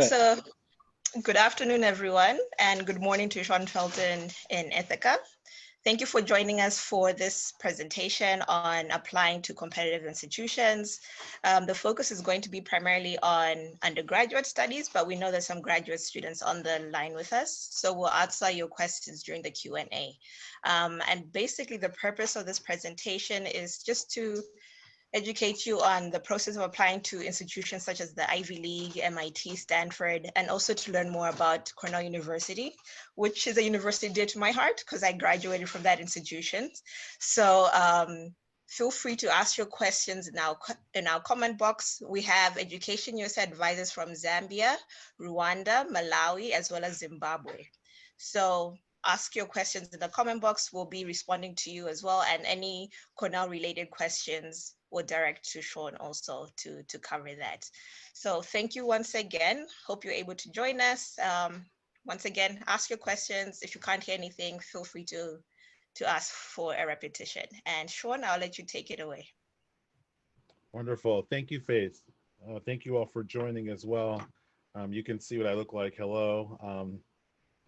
So, good afternoon, everyone, and good morning to Sean Felton in Ithaca. Thank you for joining us for this presentation on applying to competitive institutions. The focus is going to be primarily on undergraduate studies, but we know there's some graduate students on the line with us, so we'll answer your questions during the Q&A. And basically, the purpose of this presentation is just to educate you on the process of applying to institutions such as the Ivy League, MIT, Stanford, and also to learn more about Cornell University, which is a university dear to my heart because I graduated from that institution. So feel free to ask your questions in our comment box. We have Education USA advisors from Zambia, Rwanda, Malawi, as well as Zimbabwe. So ask your questions in the comment box. We'll be responding to you as well. And any Cornell related questions we'll direct to Sean also to cover that. So thank you once again. Hope you're able to join us. Once again, ask your questions. If you can't hear anything, feel free to ask for a repetition. And Sean, I'll let you take it away. Wonderful. Thank you, Faith. Thank you all for joining as well. You can see what I look like. Hello.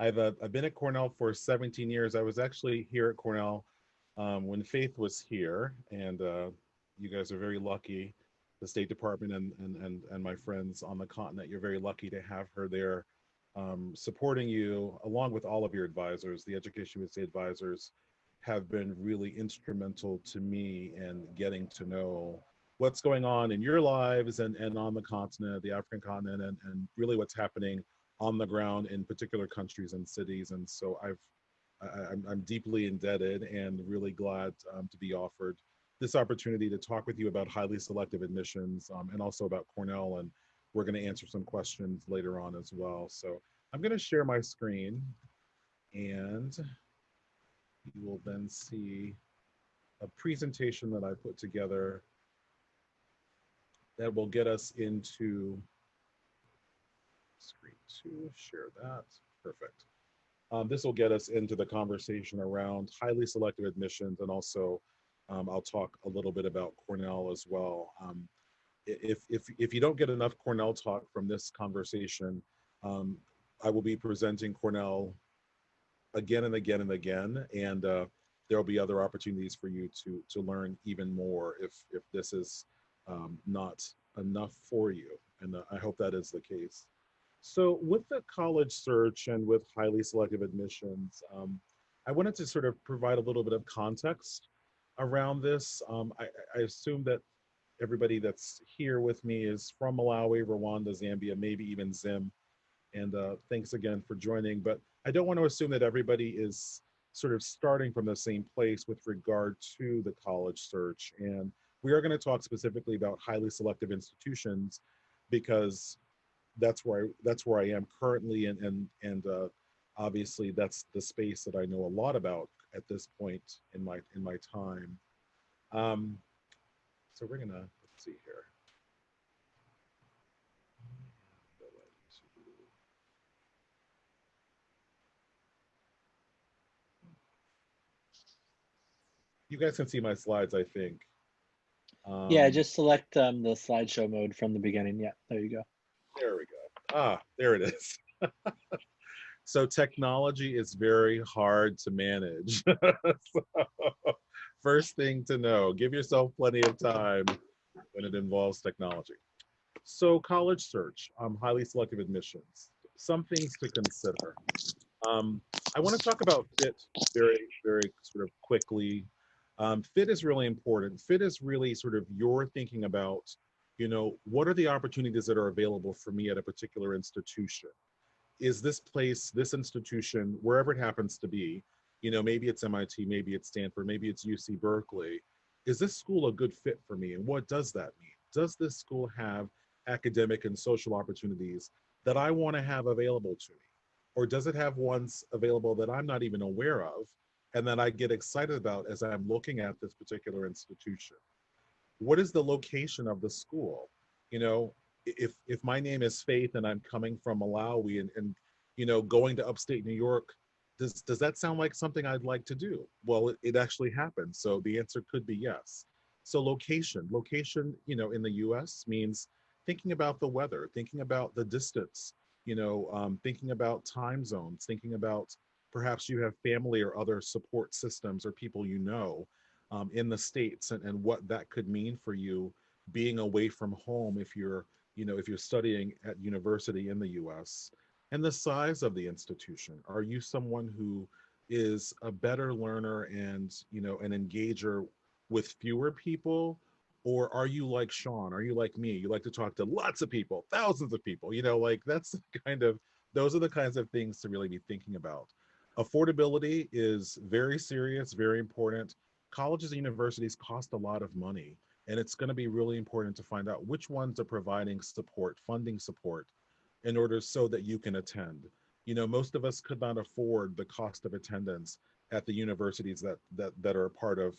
I've been at Cornell for 17 years. I was actually here at Cornell when Faith was here, and you guys are very lucky. The State Department and my friends on the continent, you're very lucky to have her there supporting you, along with all of your advisors. The Education USA advisors have been really instrumental to me in getting to know what's going on in your lives and on the continent, the African continent, and really what's happening on the ground in particular countries and cities. And so I'm deeply indebted and really glad to be offered this opportunity to talk with you about highly selective admissions and also about Cornell. And we're going to answer some questions later on as well. So I'm going to share my screen, and you will then see a presentation that I put together that will get us into screen 2. Share that. Perfect. This will get us into the conversation around highly selective admissions, and also I'll talk a little bit about Cornell as well. If you don't get enough Cornell talk from this conversation, I will be presenting Cornell again and again and again, and there will be other opportunities for you to learn even more if this is not enough for you, and I hope that is the case. So with the college search and with highly selective admissions, I wanted to sort of provide a little bit of context around this. I assume that everybody that's here with me is from Malawi, Rwanda, Zambia, maybe even Zim. And thanks again for joining. But I don't want to assume that everybody is sort of starting from the same place with regard to the college search. And we are going to talk specifically about highly selective institutions because that's where I am currently, and obviously that's the space that I know a lot about at this point in my time. So we're gonna, let's see here. You guys can see my slides, I think. Yeah, just select the slideshow mode from the beginning. Yeah, there you go. There we go. Ah, there it is. So technology is very hard to manage. So, first thing to know, give yourself plenty of time when it involves technology. So college search, highly selective admissions, some things to consider. I want to talk about fit very, very sort of quickly. Fit is really important. Fit is really sort of your thinking about, you know, what are the opportunities that are available for me at a particular institution? Is this place, this institution, wherever it happens to be, you know, maybe it's MIT, maybe it's Stanford, maybe it's UC Berkeley, is this school a good fit for me? And what does that mean? Does this school have academic and social opportunities that I want to have available to me? Or does it have ones available that I'm not even aware of and that I get excited about as I'm looking at this particular institution? What is the location of the school? You know, if my name is Faith and I'm coming from Malawi and you know, going to upstate New York, does that sound like something I'd like to do? Well, it actually happens. So the answer could be yes. So location, you know, in the US means thinking about the weather, thinking about the distance thinking about time zones, thinking about perhaps you have family or other support systems or people in the States, and what that could mean for you being away from home if you're studying at university in the US, and the size of the institution. Are you someone who is a better learner and, an engager with fewer people? Or are you like Sean? Are you like me? You like to talk to lots of people, thousands of people, like that's kind of, those are the kinds of things to really be thinking about. Affordability is very serious, very important. Colleges and universities cost a lot of money, and it's going to be really important to find out which ones are providing support, funding support, in order so that you can attend. Most of us could not afford the cost of attendance at the universities that are a part of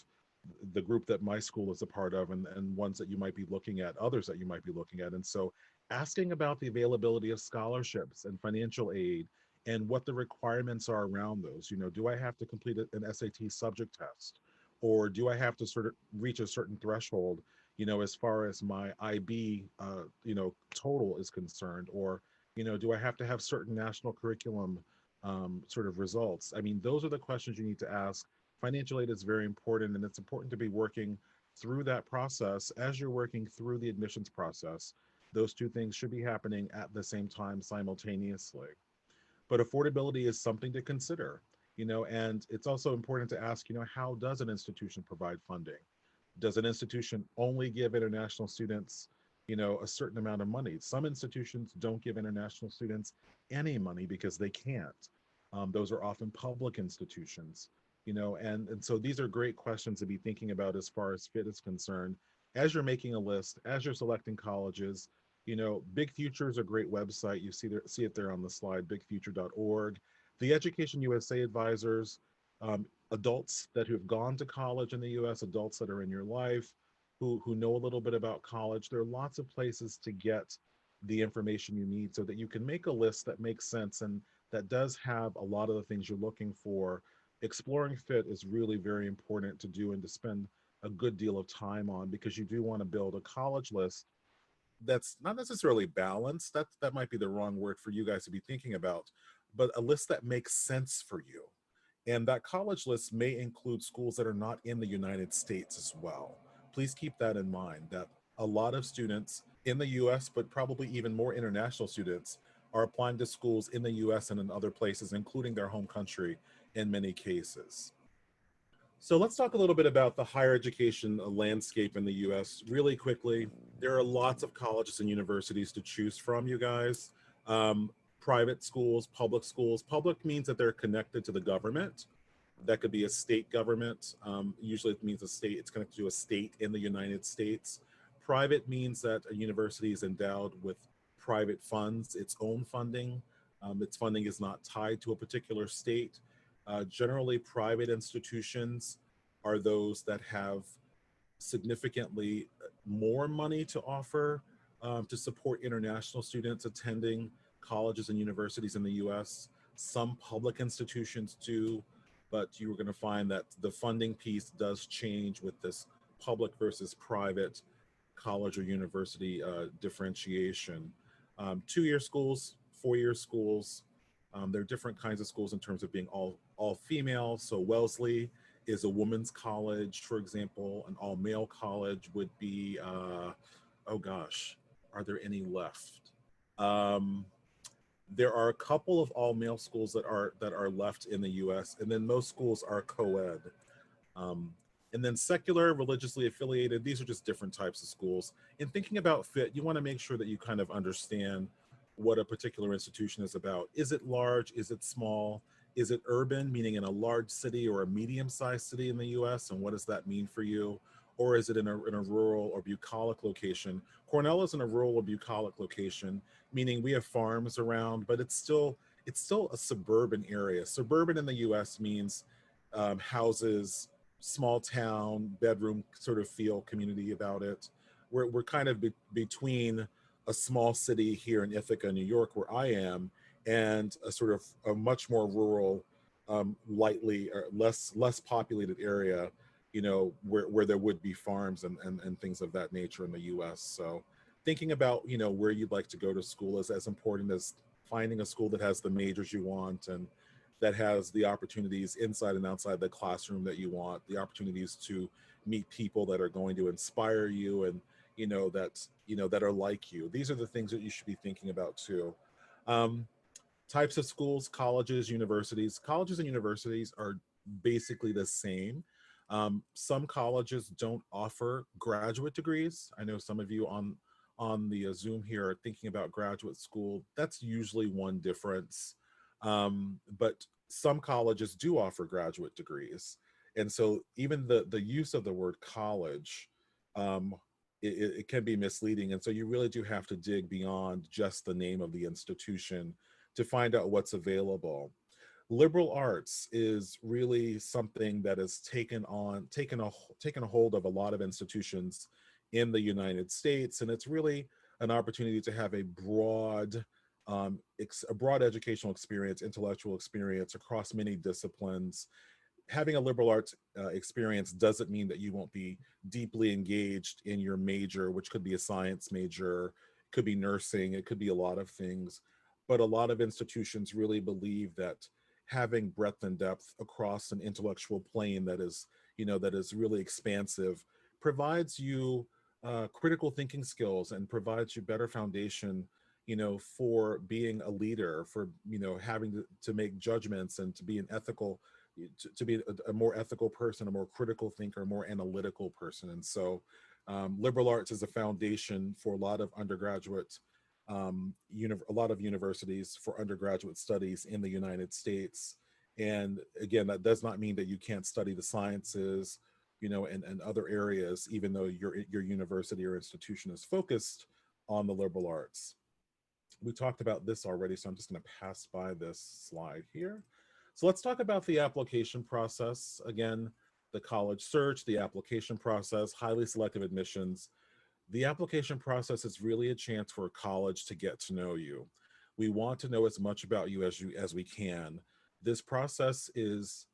the group that my school is a part of, and ones that you might be looking at, others that you might be looking at. And so asking about the availability of scholarships and financial aid and what the requirements are around those. Do I have to complete an SAT subject test? Or do I have to sort of reach a certain threshold, as far as my IB, total is concerned? Or, do I have to have certain national curriculum sort of results? I mean, those are the questions you need to ask. Financial aid is very important, and it's important to be working through that process as you're working through the admissions process. Those two things should be happening at the same time simultaneously. But affordability is something to consider, and it's also important to ask, how does an institution provide funding? Does an institution only give international students, a certain amount of money? Some institutions don't give international students any money because they can't. Those are often public institutions, and so these are great questions to be thinking about as far as fit is concerned. As you're making a list, as you're selecting colleges, Big Future is a great website. You see it there on the slide, bigfuture.org. The Education USA advisors, adults that have gone to college in the US, adults that are in your life, who know a little bit about college. There are lots of places to get the information you need so that you can make a list that makes sense and that does have a lot of the things you're looking for. Exploring fit is really very important to do and to spend a good deal of time on, because you do want to build a college list that's not necessarily balanced. That might be the wrong word for you guys to be thinking about, but a list that makes sense for you. And that college list may include schools that are not in the United States as well. Please keep that in mind, that a lot of students in the US, but probably even more international students, are applying to schools in the US and in other places, including their home country in many cases. So let's talk a little bit about the higher education landscape in the US really quickly. There are lots of colleges and universities to choose from, you guys. Um, Private schools, public schools. Public means that they're connected to the government. That could be a state government. Usually it means it's connected to a state in the United States. Private means that a university is endowed with private funds, its own funding. Its funding is not tied to a particular state. Generally, private institutions are those that have significantly more money to offer to support international students attending colleges and universities in the US. Some public institutions do, but you are going to find that the funding piece does change with this public versus private college or university differentiation. 2-year schools, 4-year schools, there are different kinds of schools in terms of being all female. So Wellesley is a women's college, for example. An all male college would be, oh gosh, are there any left? There are a couple of all male schools that are left in the U.S., and then most schools are co-ed. Um, and then secular, religiously affiliated, these are just different types of schools. In thinking about fit, you want to make sure that you kind of understand what a particular institution is about. Is it large? Is it small? Is it urban, meaning in a large city or a medium-sized city in the US? And what does that mean for you? Or is it in a rural or bucolic location? Cornell is in a rural or bucolic location, meaning we have farms around, but it's still a suburban area. Suburban in the US means houses, small town, bedroom sort of feel, community about it. We're kind of between a small city here in Ithaca, New York, where I am, and a sort of a much more rural, lightly or less populated area, where there would be farms and things of that nature in the U.S. So thinking about, where you'd like to go to school is as important as finding a school that has the majors you want and that has the opportunities inside and outside the classroom that you want, the opportunities to meet people that are going to inspire you and that are like you. These are the things that you should be thinking about too. Um, Types of schools, colleges, universities. Colleges and universities are basically the same. Some colleges don't offer graduate degrees. I know some of you on the Zoom here are thinking about graduate school. That's usually one difference. But some colleges do offer graduate degrees, and so even the use of the word college, um, it can be misleading, and so you really do have to dig beyond just the name of the institution to find out what's available. Liberal arts is really something that has taken a hold of a lot of institutions in the United States, and it's really an opportunity to have a broad educational experience, intellectual experience across many disciplines. Having a liberal arts experience doesn't mean that you won't be deeply engaged in your major, which could be a science major, could be nursing, it could be a lot of things. But a lot of institutions really believe that having breadth and depth across an intellectual plane that is really expansive provides you critical thinking skills and provides you better foundation for being a leader, for having to make judgments and to be an ethical to be a more ethical person, a more critical thinker, a more analytical person. And so liberal arts is a foundation for a lot of undergraduate, a lot of universities for undergraduate studies in the United States. And again, that does not mean that you can't study the sciences, and other areas, even though your university or institution is focused on the liberal arts. We talked about this already, so I'm just going to pass by this slide here. So let's talk about the application process. Again, the college search, the application process, highly selective admissions. The application process is really a chance for a college to get to know you. We want to know as much about you as we can. This process is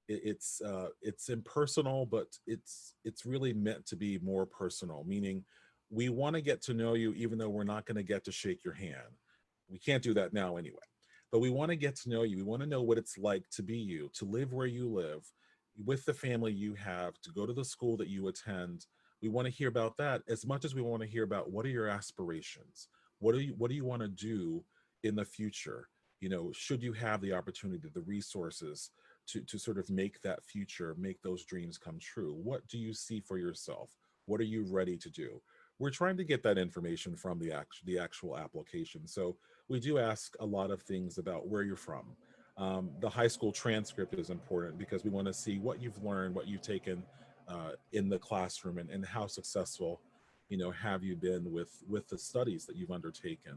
it's impersonal, but it's really meant to be more personal, meaning we want to get to know you even though we're not going to get to shake your hand. We can't do that now anyway. But we want to get to know you. We want to know what it's like to be you, to live where you live, with the family you have, to go to the school that you attend. We want to hear about that as much as we want to hear about what are your aspirations? What do you want to do in the future? Should you have the opportunity, the resources to sort of make that future, make those dreams come true? What do you see for yourself? What are you ready to do? We're trying to get that information from the actual application. So we do ask a lot of things about where you're from. The high school transcript is important because we want to see what you've learned, what you've taken in the classroom, and how successful, have you been with the studies that you've undertaken.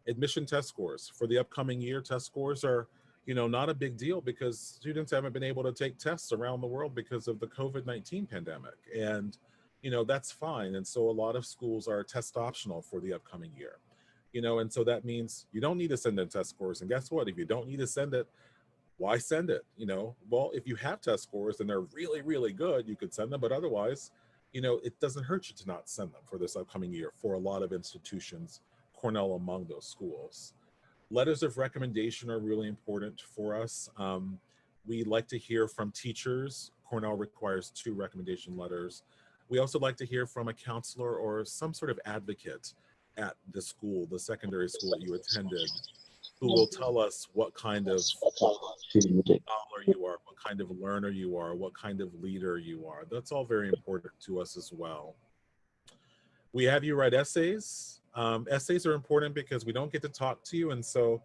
Admission test scores for the upcoming year. Test scores are, not a big deal because students haven't been able to take tests around the world because of the COVID-19 pandemic, and that's fine. And so a lot of schools are test optional for the upcoming year. And so that means you don't need to send in test scores. And guess what? If you don't need to send it, why send it? Well, if you have test scores and they're really, really good, you could send them. But otherwise, it doesn't hurt you to not send them for this upcoming year for a lot of institutions, Cornell among those schools. Letters of recommendation are really important for us. We like to hear from teachers. Cornell requires 2 recommendation letters. We also like to hear from a counselor or some sort of advocate at the school, the secondary school that you attended, who will tell us what kind of scholar you are, what kind of learner you are, what kind of leader you are. That's all very important to us as well. We have you write essays. Essays are important because we don't get to talk to you, and so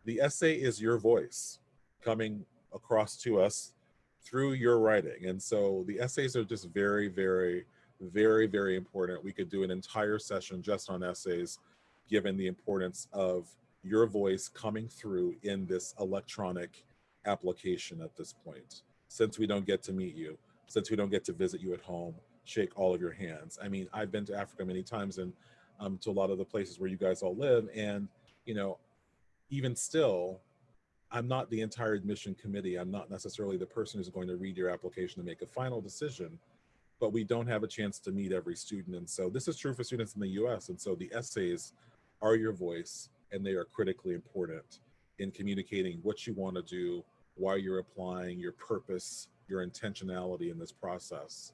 the essay is your voice coming across to us through your writing. And so the essays are just very, very, very, very important. We could do an entire session just on essays, given the importance of your voice coming through in this electronic application at this point. Since we don't get to meet you, since we don't get to visit you at home, shake all of your hands. I mean, I've been to Africa many times and to a lot of the places where you guys all live. And, even still, I'm not the entire admission committee. I'm not necessarily the person who's going to read your application to make a final decision, but we don't have a chance to meet every student. And so this is true for students in the US. And so the essays are your voice and they are critically important in communicating what you want to do, why you're applying, your purpose, your intentionality in this process.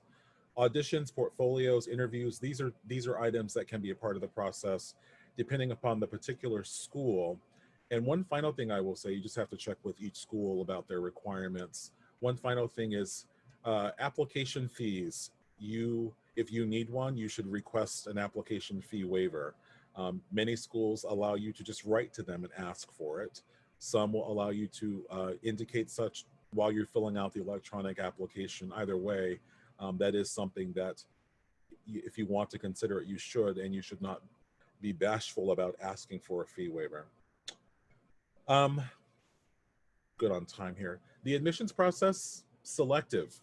Auditions, portfolios, interviews, these are items that can be a part of the process depending upon the particular school. And one final thing I will say, you just have to check with each school about their requirements. One final thing is application fees. If you need one, you should request an application fee waiver. Many schools allow you to just write to them and ask for it. Some will allow you to indicate such while you're filling out the electronic application. Either way, that is something that if you want to consider it, you should, and you should not be bashful about asking for a fee waiver. Um, Good on time here. The admissions process, selective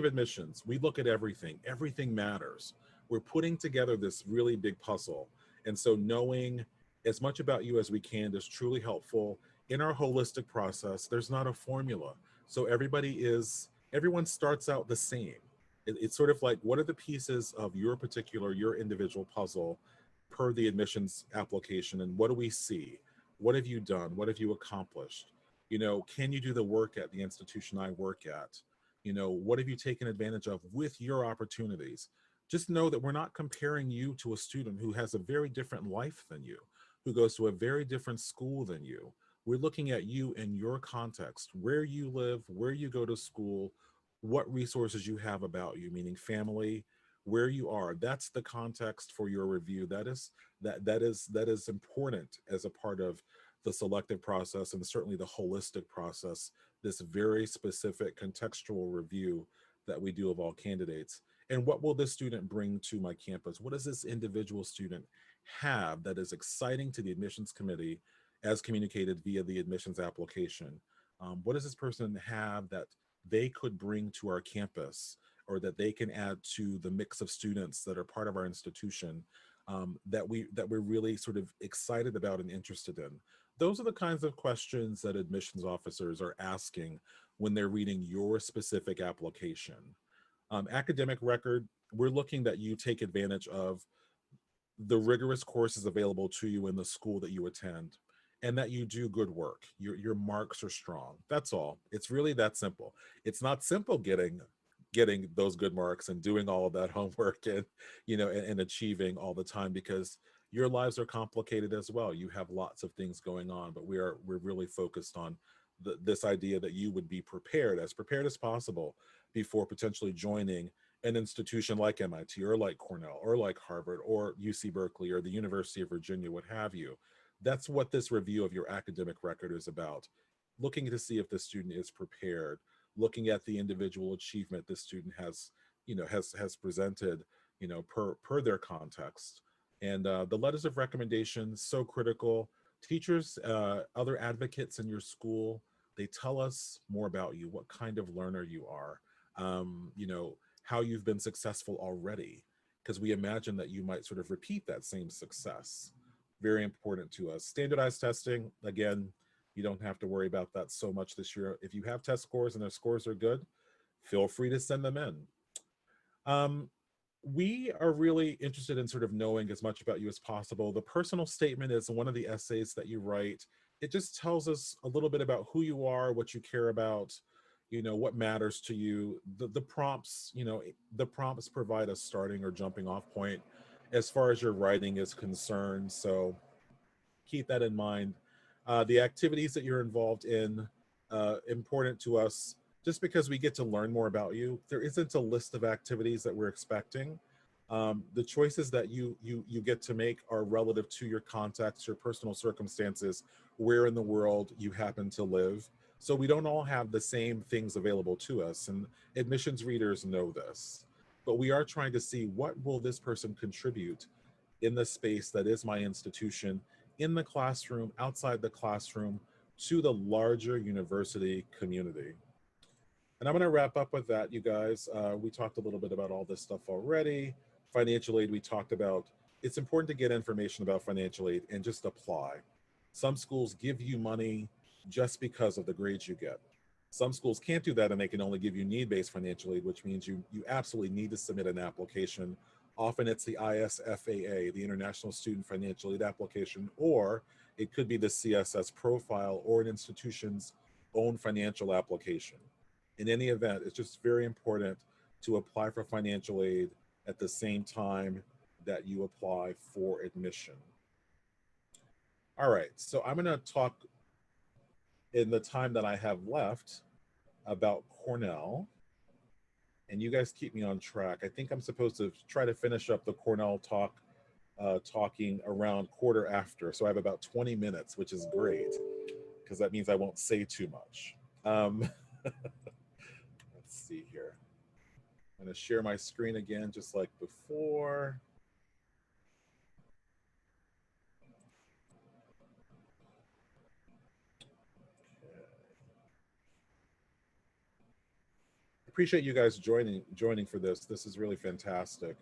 admissions. We look at everything. Everything matters. We're putting together this really big puzzle. And so knowing as much about you as we can is truly helpful. In our holistic process, there's not a formula. So everyone starts out the same. It's sort of like, what are the pieces of your individual puzzle per the admissions application, and what do we see? What have you done? What have you accomplished? Can you do the work at the institution I work at? What have you taken advantage of with your opportunities? Just know that we're not comparing you to a student who has a very different life than you, who goes to a very different school than you. We're looking at you in your context, where you live, where you go to school, what resources you have about you, meaning family, where you are. That's the context for your review. That is important as a part of the selective process, and certainly the holistic process, this very specific contextual review that we do of all candidates. And what will this student bring to my campus? What does this individual student have that is exciting to the admissions committee as communicated via the admissions application? What does this person have that they could bring to our campus, or that they can add to the mix of students that are part of our institution, that we're really sort of excited about and interested in? Those are the kinds of questions that admissions officers are asking when they're reading your specific application. Academic record, we're looking that you take advantage of the rigorous courses available to you in the school that you attend, and that you do good work. Your marks are strong. That's all. It's really that simple. It's not simple getting those good marks and doing all of that homework and and achieving all the time, because your lives are complicated as well. You have lots of things going on, but we're really focused on this idea that you would be prepared as possible before potentially joining an institution like MIT or like Cornell or like Harvard or UC Berkeley or the University of Virginia, what have you. That's what this review of your academic record is about. Looking to see if the student is prepared, looking at the individual achievement the student has presented, per their context. And the letters of recommendation, so critical. Teachers, other advocates in your school, they tell us more about you, what kind of learner you are, how you've been successful already, because we imagine that you might sort of repeat that same success. Very important to us. Standardized testing, again, you don't have to worry about that so much this year. If you have test scores and their scores are good, feel free to send them in. We are really interested in sort of knowing as much about you as possible. The personal statement is one of the essays that you write. It just tells us a little bit about who you are, what you care about, what matters to you. The prompts, the prompts provide a starting or jumping off point as far as your writing is concerned. So keep that in mind. The activities that you're involved in, important to us, just because we get to learn more about you. There isn't a list of activities that we're expecting. The choices that you get to make are relative to your context, your personal circumstances, where in the world you happen to live. So we don't all have the same things available to us, and admissions readers know this. But we are trying to see, what will this person contribute in the space that is my institution, in the classroom, outside the classroom, to the larger university community. And I'm going to wrap up with that, you guys. We talked a little bit about all this stuff already. Financial aid, we talked about. It's important to get information about financial aid and just apply. Some schools give you money just because of the grades you get. Some schools can't do that, and they can only give you need-based financial aid, which means you absolutely need to submit an application. Often it's the ISFAA, the International Student Financial Aid Application, or It could be the CSS profile or an institution's own financial application. In any event, it's just very important to apply for financial aid at the same time that you apply for admission. All right, so I'm going to talk in the time that I have left about Cornell, and you guys keep me on track. I think I'm supposed to try to finish up the Cornell talk talking around quarter after, so I have about 20 minutes, which is great because that means I won't say too much. Let's see here. I'm going to share my screen again, just like before. Appreciate you guys joining for this. This is really fantastic.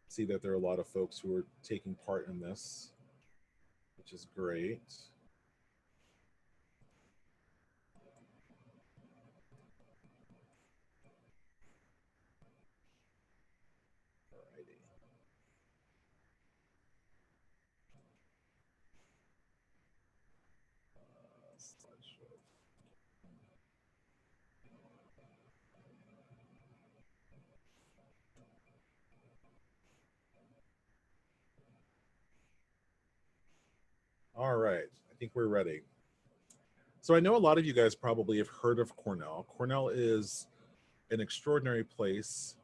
See that there are a lot of folks who are taking part in this, which is great. Alrighty. Slideshow. All right, I think we're ready. So I know a lot of you guys probably have heard of Cornell. Cornell is an extraordinary place.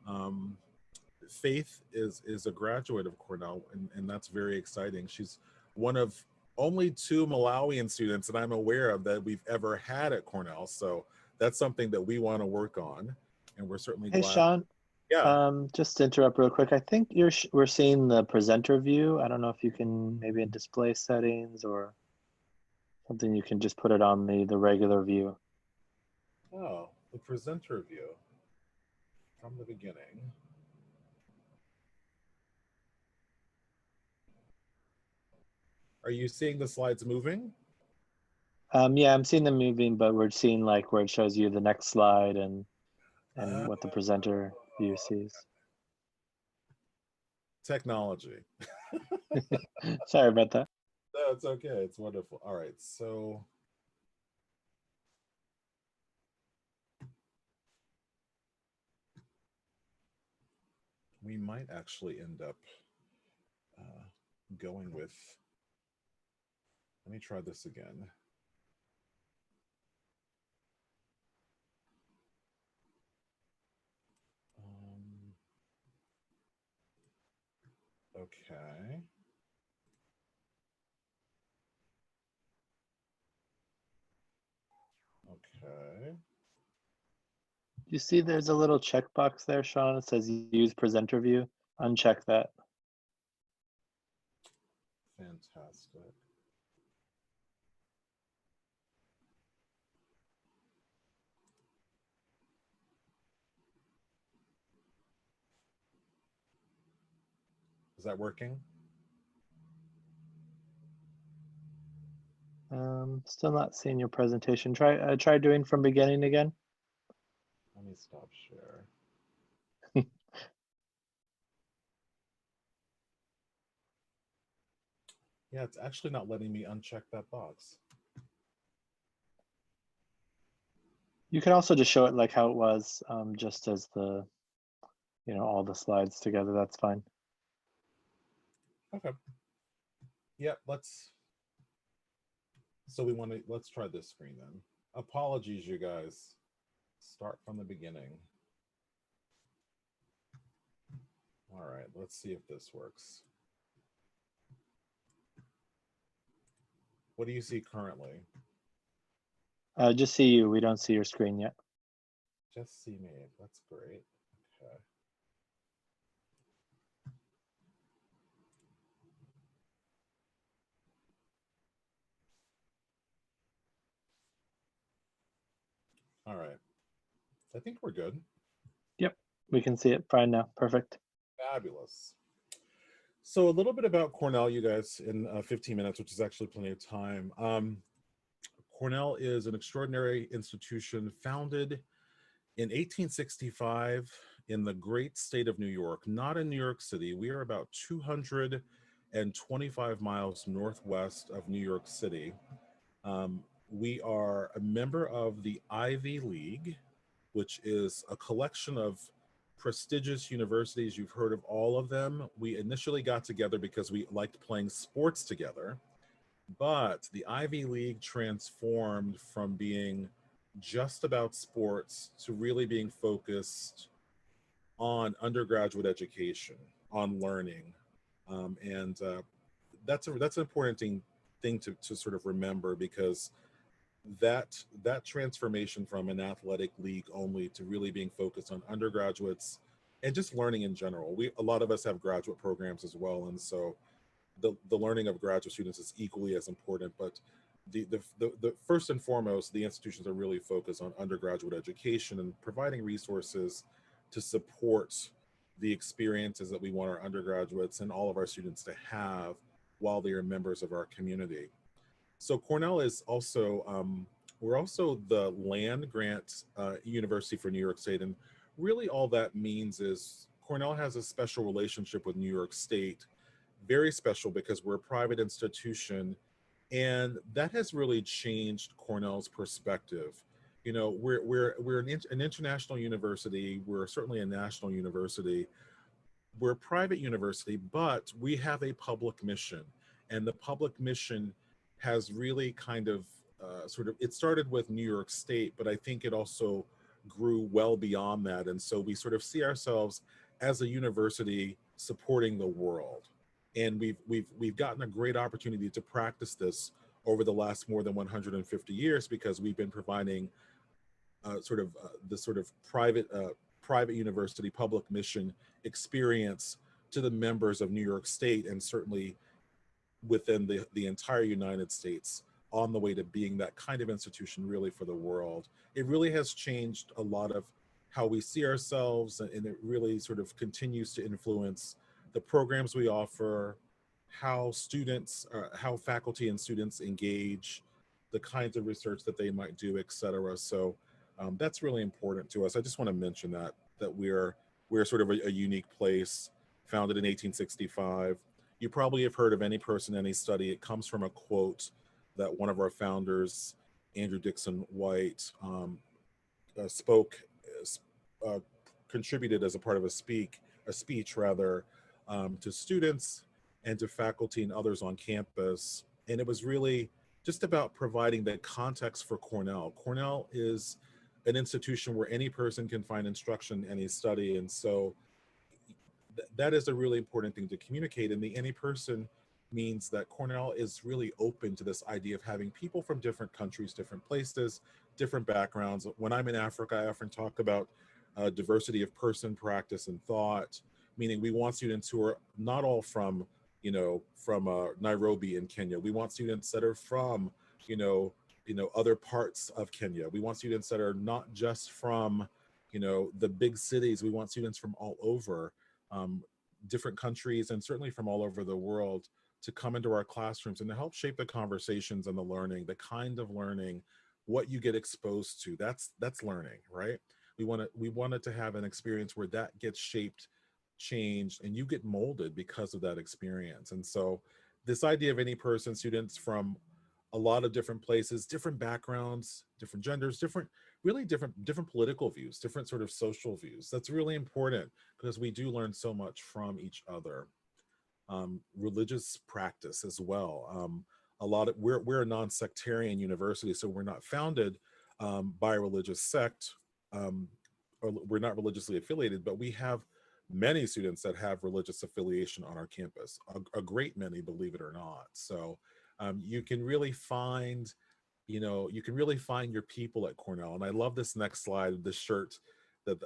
Faith is a graduate of Cornell, and that's very exciting. She's one of only 2 Malawian students that I'm aware of that we've ever had at Cornell. So that's something that we want to work on, and we're certainly Hey, glad. Sean. Yeah. Just to interrupt real quick, I think we're seeing the presenter view. I don't know if you can maybe in display settings or something, you can just put it on the regular view. Oh, the presenter view from the beginning. Are you seeing the slides moving? Yeah, I'm seeing them moving, but we're seeing like where it shows you the next slide and what the presenter view sees. Technology. Sorry about that. No, it's okay. It's wonderful. All right, so we might actually end up going with, let me try this again. Okay. Okay. You see there's a little checkbox there, Sean. It says use presenter view. Uncheck that. Fantastic. Is that working? Still not seeing your presentation. Try doing from beginning again. Let me stop share. Yeah, it's actually not letting me uncheck that box. You can also just show it like how it was, just as the, all the slides together. That's fine. Okay. Yep, let's try this screen then. Apologies, you guys. Start from the beginning. All right, let's see if this works. What do you see currently? Just see you. We don't see your screen yet. Just see me. That's great. Okay. All right. I think we're good. Yep, we can see it fine now. Perfect. Fabulous. So a little bit about Cornell, you guys, in 15 minutes, which is actually plenty of time. Cornell is an extraordinary institution founded in 1865 in the great state of New York, not in New York City. We are about 250 and 25 miles northwest of New York City. Um, we are a member of the Ivy League, which is a collection of prestigious universities. You've heard of all of them. We initially got together because we liked playing sports together, but the Ivy League transformed from being just about sports to really being focused on undergraduate education, on learning, and that's an important thing to sort of remember, because that transformation from an athletic league only to really being focused on undergraduates and just learning in general. We a lot of us have graduate programs as well, and so the learning of graduate students is equally as important. But the first and foremost, the institutions are really focused on undergraduate education and providing resources to support the experiences that we want our undergraduates and all of our students to have while they are members of our community. So Cornell is also, we're also the land grant university for New York State. And really all that means is Cornell has a special relationship with New York State, very special because we're a private institution. And that has really changed Cornell's perspective. You know, we're an international university. We're certainly a national university. We're a private university, but we have a public mission. And the public mission has really kind of sort of, it started with New York State, but I think it also grew well beyond that. And so we sort of see ourselves as a university supporting the world. And we've gotten a great opportunity to practice this over the last more than 150 years, because we've been providing the sort of private university public mission experience to the members of New York State, and certainly within the entire United States, on the way to being that kind of institution really for the world. It really has changed a lot of how we see ourselves, and it really sort of continues to influence the programs we offer, how students, how faculty and students engage, the kinds of research that they might do, et cetera. So that's really important to us. I just want to mention that we're sort of a unique place, founded in 1865. You probably have heard of Any Person, Any Study. It comes from a quote that one of our founders, Andrew Dixon White, spoke, uh, contributed as a part of a speech rather, to students and to faculty and others on campus. And it was really just about providing the context for Cornell. Cornell is an institution where any person can find instruction, any study. And so that is a really important thing to communicate. And the any person means that Cornell is really open to this idea of having people from different countries, different places, different backgrounds. When I'm in Africa, I often talk about diversity of person, practice, and thought, meaning we want students who are not all from, from Nairobi in Kenya. We want students that are from, other parts of Kenya. We want students that are not just from, the big cities. We want students from all over, um, different countries, and certainly from all over the world, to come into our classrooms and to help shape the conversations and the learning, the kind of learning, what you get exposed to. That's learning, right? We wanted to have an experience where that gets shaped, changed, and you get molded because of that experience. And so this idea of any person, students from a lot of different places, different backgrounds, different genders, different political views, different sort of social views. That's really important because we do learn so much from each other. Religious practice as well. We're a non-sectarian university, so we're not founded by a religious sect, um, or we're not religiously affiliated, but we have many students that have religious affiliation on our campus, a great many, believe it or not. So you can really find, your people at Cornell. And I love this next slide, the shirt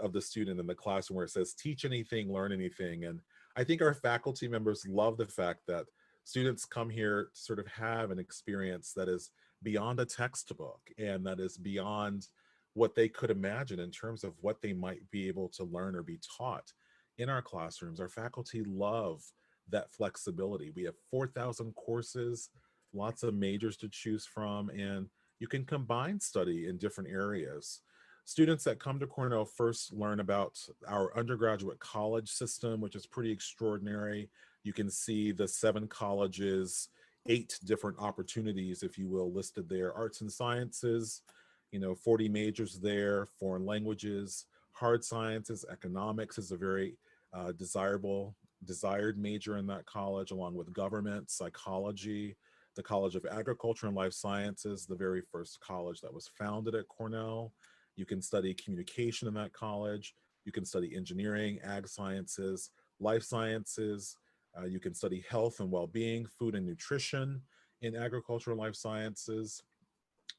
of the student in the classroom where it says, teach anything, learn anything. And I think our faculty members love the fact that students come here to sort of have an experience that is beyond a textbook and that is beyond what they could imagine in terms of what they might be able to learn or be taught in our classrooms. Our faculty love that flexibility. We have 4,000 courses, lots of majors to choose from, and you can combine study in different areas. Students that come to Cornell first learn about our undergraduate college system, which is pretty extraordinary. You can see the 7 colleges, 8 different opportunities, if you will, listed there. Arts and sciences, 40 majors there, foreign languages, hard sciences, economics is a very desired major in that college, along with government, psychology, the College of Agriculture and Life Sciences, the very first college that was founded at Cornell. You can study communication in that college. You can study engineering, ag sciences, life sciences. You can study health and well-being, food and nutrition in agriculture and life sciences.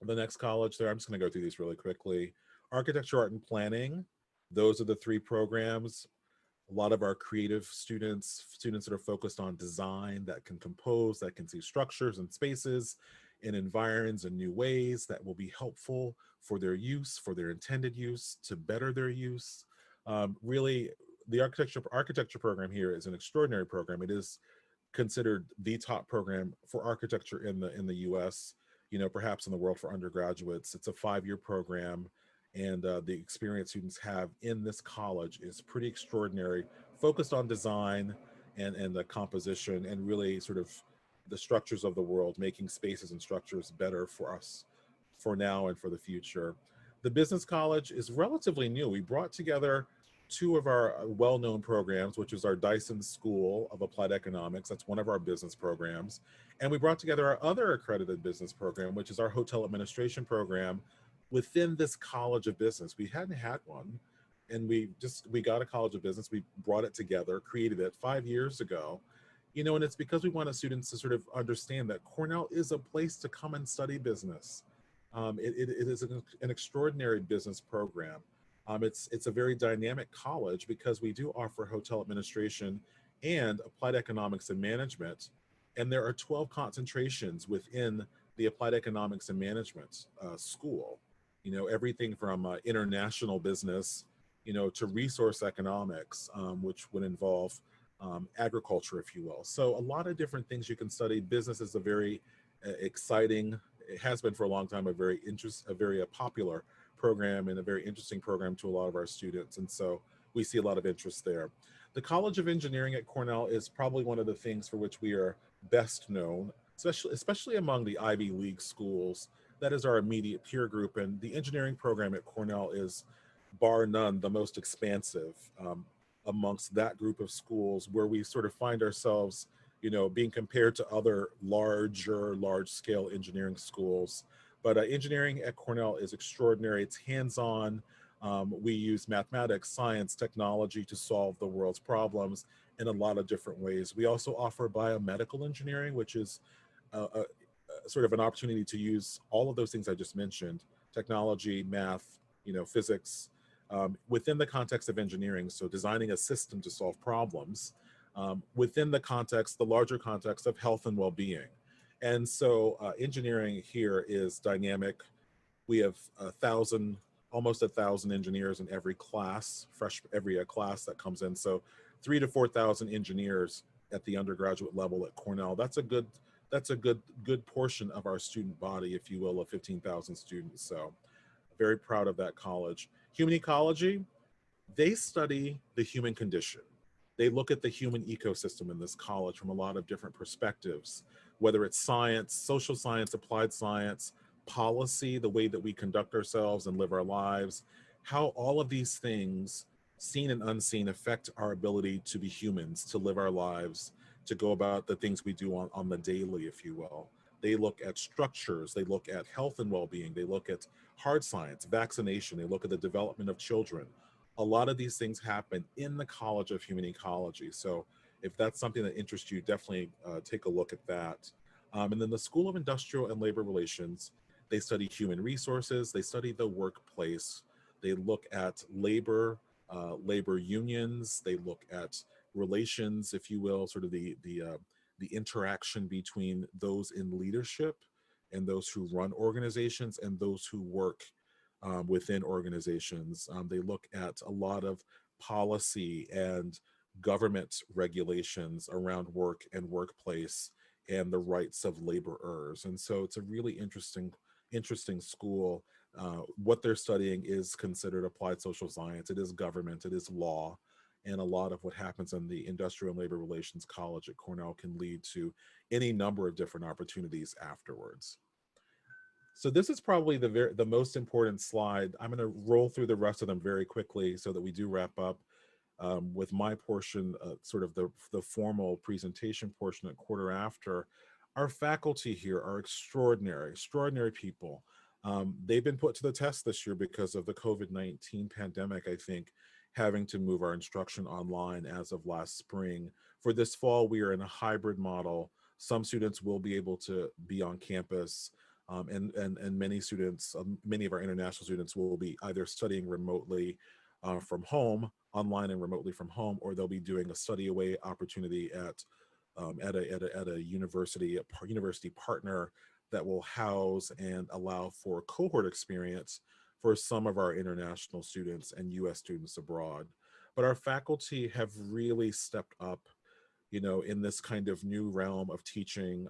The next college there, I'm just going to go through these really quickly. Architecture, art, and planning. Those are the 3 programs. A lot of our creative students that are focused on design, that can compose, that can see structures and spaces and environs in new ways that will be helpful for their use, for their intended use, to better their use. Really, the architecture program here is an extraordinary program. It is considered the top program for architecture in the U.S., perhaps in the world for undergraduates. It's a 5-year program, and the experience students have in this college is pretty extraordinary, focused on design and the composition and really sort of the structures of the world, making spaces and structures better for us for now and for the future. The business college is relatively new. We brought together 2 of our well-known programs, which is our Dyson School of Applied Economics. That's one of our business programs. And we brought together our other accredited business program, which is our hotel administration program within this College of Business. We hadn't had one, and we got a College of Business. We brought it together, created it 5 years ago. And it's because we wanted students to sort of understand that Cornell is a place to come and study business. It is an extraordinary business program. It's a very dynamic college because we do offer hotel administration and applied economics and management. And there are 12 concentrations within the applied economics and management school. Everything from international business, to resource economics, which would involve agriculture, if you will. So a lot of different things you can study. Business is a very exciting, it has been for a long time, a very popular program and a very interesting program to a lot of our students. And so we see a lot of interest there. The College of Engineering at Cornell is probably one of the things for which we are best known, especially among the Ivy League schools. That is our immediate peer group. And the engineering program at Cornell is, bar none, the most expansive amongst that group of schools, where we sort of find ourselves, being compared to other large-scale engineering schools. But engineering at Cornell is extraordinary. It's hands-on. We use mathematics, science, technology to solve the world's problems in a lot of different ways. We also offer biomedical engineering, which is sort of an opportunity to use all of those things I just mentioned, technology, math, physics, within the context of engineering. So designing a system to solve problems within the larger context of health and well-being. And so engineering here is dynamic. We have almost 1,000 engineers in every class, every class that comes in. So 3,000 to 4,000 engineers at the undergraduate level at Cornell. That's a good portion of our student body, if you will, of 15,000 students. So very proud of that college. Human ecology, they study the human condition. They look at the human ecosystem in this college from a lot of different perspectives, whether it's science, social science, applied science, policy, the way that we conduct ourselves and live our lives, how all of these things, seen and unseen, affect our ability to be humans, to live our lives, to go about the things we do on the daily, if you will. They look at structures, they look at health and well-being, they look at hard science, vaccination, they look at the development of children. A lot of these things happen in the College of Human Ecology. So if that's something that interests you, definitely take a look at that. And then the School of Industrial and Labor Relations, they study human resources, they study the workplace, they look at labor unions, they look at relations, if you will, sort of the interaction between those in leadership and those who run organizations and those who work within organizations. They look at a lot of policy and government regulations around work and workplace and the rights of laborers. And so it's a really interesting school. What they're studying is considered applied social science. It is government, it is law. And a lot of what happens in the Industrial and Labor Relations College at Cornell can lead to any number of different opportunities afterwards. So this is probably the most important slide. I'm going to roll through the rest of them very quickly so that we do wrap up with my portion, sort of the formal presentation portion at quarter after. Our faculty here are extraordinary, extraordinary people. They've been put to the test this year because of the COVID-19 pandemic, I think, having to move our instruction online as of last spring. For this fall, we are in a hybrid model. Some students will be able to be on campus, and many students, many of our international students will be either studying remotely from home, online and remotely from home, or they'll be doing a study away opportunity at a university, university partner that will house and allow for cohort experience for some of our international students and US students abroad. But our faculty have really stepped up, in this kind of new realm of teaching.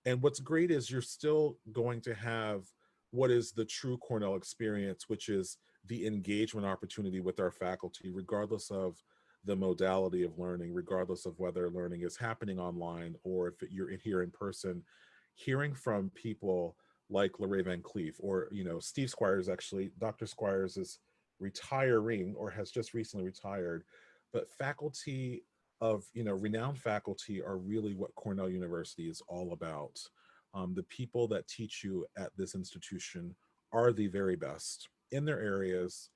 And what's great is you're still going to have what is the true Cornell experience, which is the engagement opportunity with our faculty, regardless of the modality of learning, regardless of whether learning is happening online or if you're here in person. Hearing from people like Lorraine Van Cleef, or Steve Squires, actually Dr. Squires is retiring or has just recently retired, but faculty of renowned faculty are really what Cornell University is all about. The people that teach you at this institution are the very best in their areas.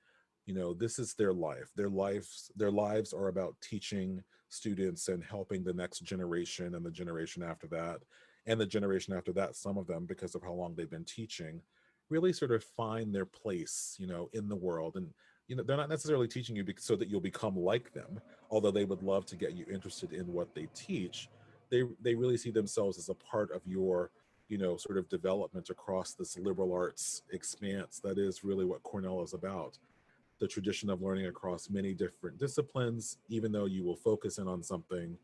This is their life. Their lives are about teaching students and helping the next generation and the generation after that and the generation after that, some of them, because of how long they've been teaching, really sort of find their place, in the world. And they're not necessarily teaching you so that you'll become like them, although they would love to get you interested in what they teach. They really see themselves as a part of your sort of development across this liberal arts expanse that is really what Cornell is about. The tradition of learning across many different disciplines, even though you will focus in on something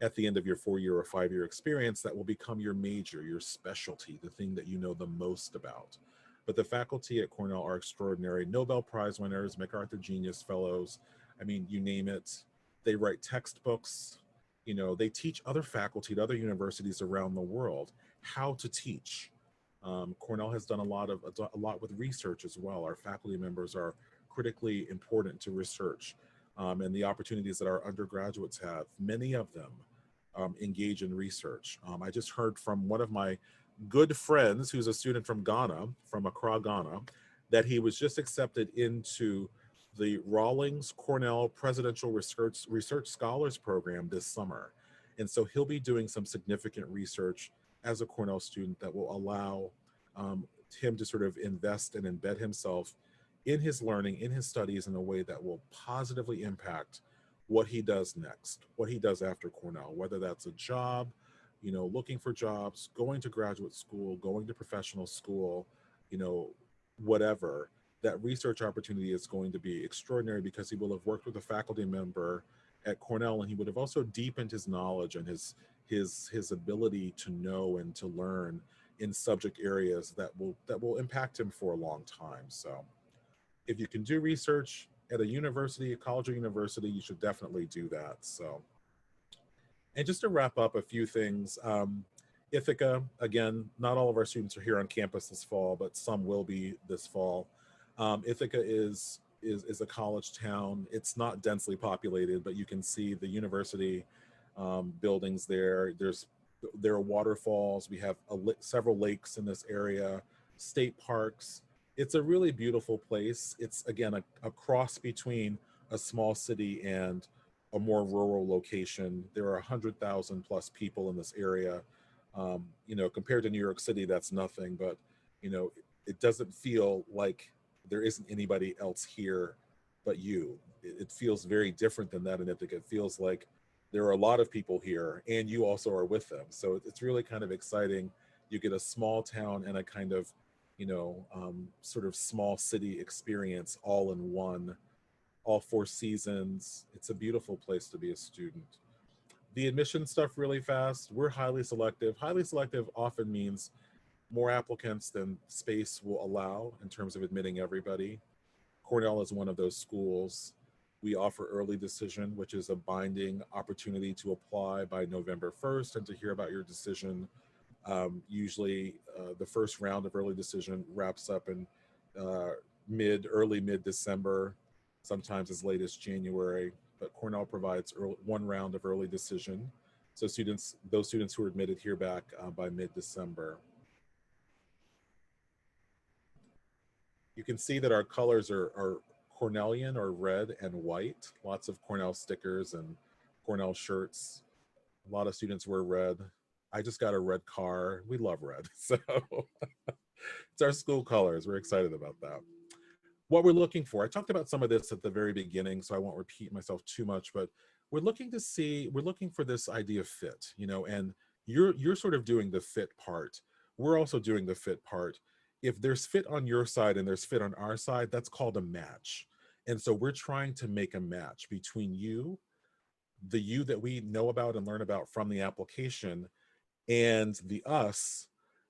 at the end of your 4-year or 5-year experience that will become your major, your specialty, the thing that you know the most about. But the faculty at Cornell are extraordinary. Nobel Prize winners, MacArthur Genius Fellows, I mean, you name it. They write textbooks. They teach other faculty at other universities around the world how to teach. Cornell has done a lot with research as well. Our faculty members are critically important to research, and the opportunities that our undergraduates have. Many of them engage in research. I just heard from one of my good friends who's a student from Ghana, from Accra, Ghana, that he was just accepted into the Rawlings Cornell Presidential Research Scholars Program this summer. And so he'll be doing some significant research as a Cornell student that will allow him to sort of invest and embed himself in his learning, in his studies, in a way that will positively impact what he does next, what he does after Cornell, whether that's a job, looking for jobs, going to graduate school, going to professional school, whatever. That research opportunity is going to be extraordinary because he will have worked with a faculty member at Cornell, and he would have also deepened his knowledge and his ability to know and to learn in subject areas that will impact him for a long time. So if you can do research at a university, a college or university, you should definitely do that. So, and just to wrap up a few things, Ithaca, again, not all of our students are here on campus this fall, but some will be this fall. Ithaca is a college town. It's not densely populated, but you can see the university buildings there. There are waterfalls. We have several lakes in this area, state parks. It's a really beautiful place. It's, again, a cross between a small city and a more rural location. There are 100,000 plus people in this area. Compared to New York City, that's nothing, but, it doesn't feel like there isn't anybody else here but you. It feels very different than that in Ithaca. It feels like there are a lot of people here and you also are with them. So it's really kind of exciting. You get a small town and a kind of, sort of small city experience all in one, all 4 seasons. It's a beautiful place to be a student. The admission stuff really fast. We're highly selective. Highly selective often means more applicants than space will allow in terms of admitting everybody. Cornell is one of those schools. We offer early decision, which is a binding opportunity to apply by November 1st and to hear about your decision. Usually the first round of early decision wraps up in early mid December, sometimes as late as January. But Cornell provides one round of early decision. So those students who are admitted hear back by mid December. You can see that our colors are Cornellian, or red and white. Lots of Cornell stickers and Cornell shirts. A lot of students wear red. I just got a red car. We love red. So it's our school colors. We're excited about that. What we're looking for, I talked about some of this at the very beginning, so I won't repeat myself too much, but we're looking for this idea of fit, and you're sort of doing the fit part. We're also doing the fit part. If there's fit on your side and there's fit on our side, that's called a match. And so we're trying to make a match between you, the you that we know about and learn about from the application, and the us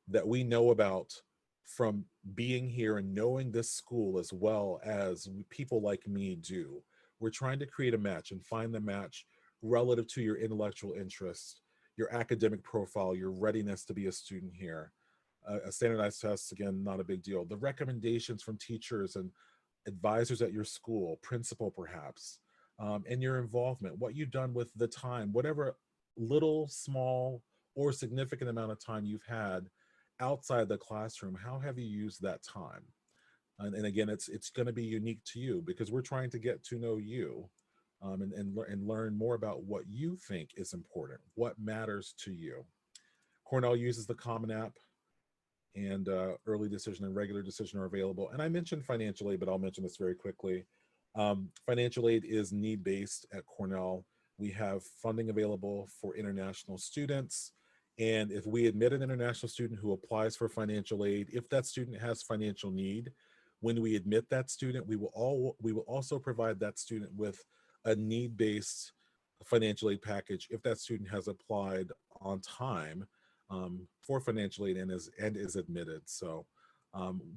that we know about from being here and knowing this school as well as people like me do. We're trying to create a match and find the match relative to your intellectual interest, your academic profile, your readiness to be a student here. A standardized test, again, not a big deal. The recommendations from teachers and advisors at your school, principal perhaps, and your involvement, what you've done with the time, whatever little, small, or significant amount of time you've had outside the classroom, how have you used that time? And again, it's going to be unique to you because we're trying to get to know you, and learn more about what you think is important, what matters to you. Cornell uses the Common App, and early decision and regular decision are available. And I mentioned financial aid, but I'll mention this very quickly. Financial aid is need-based at Cornell. We have funding available for international students. And if we admit an international student who applies for financial aid, if that student has financial need, when we admit that student, we will also provide that student with a need-based financial aid package if that student has applied on time for financial aid and is admitted. So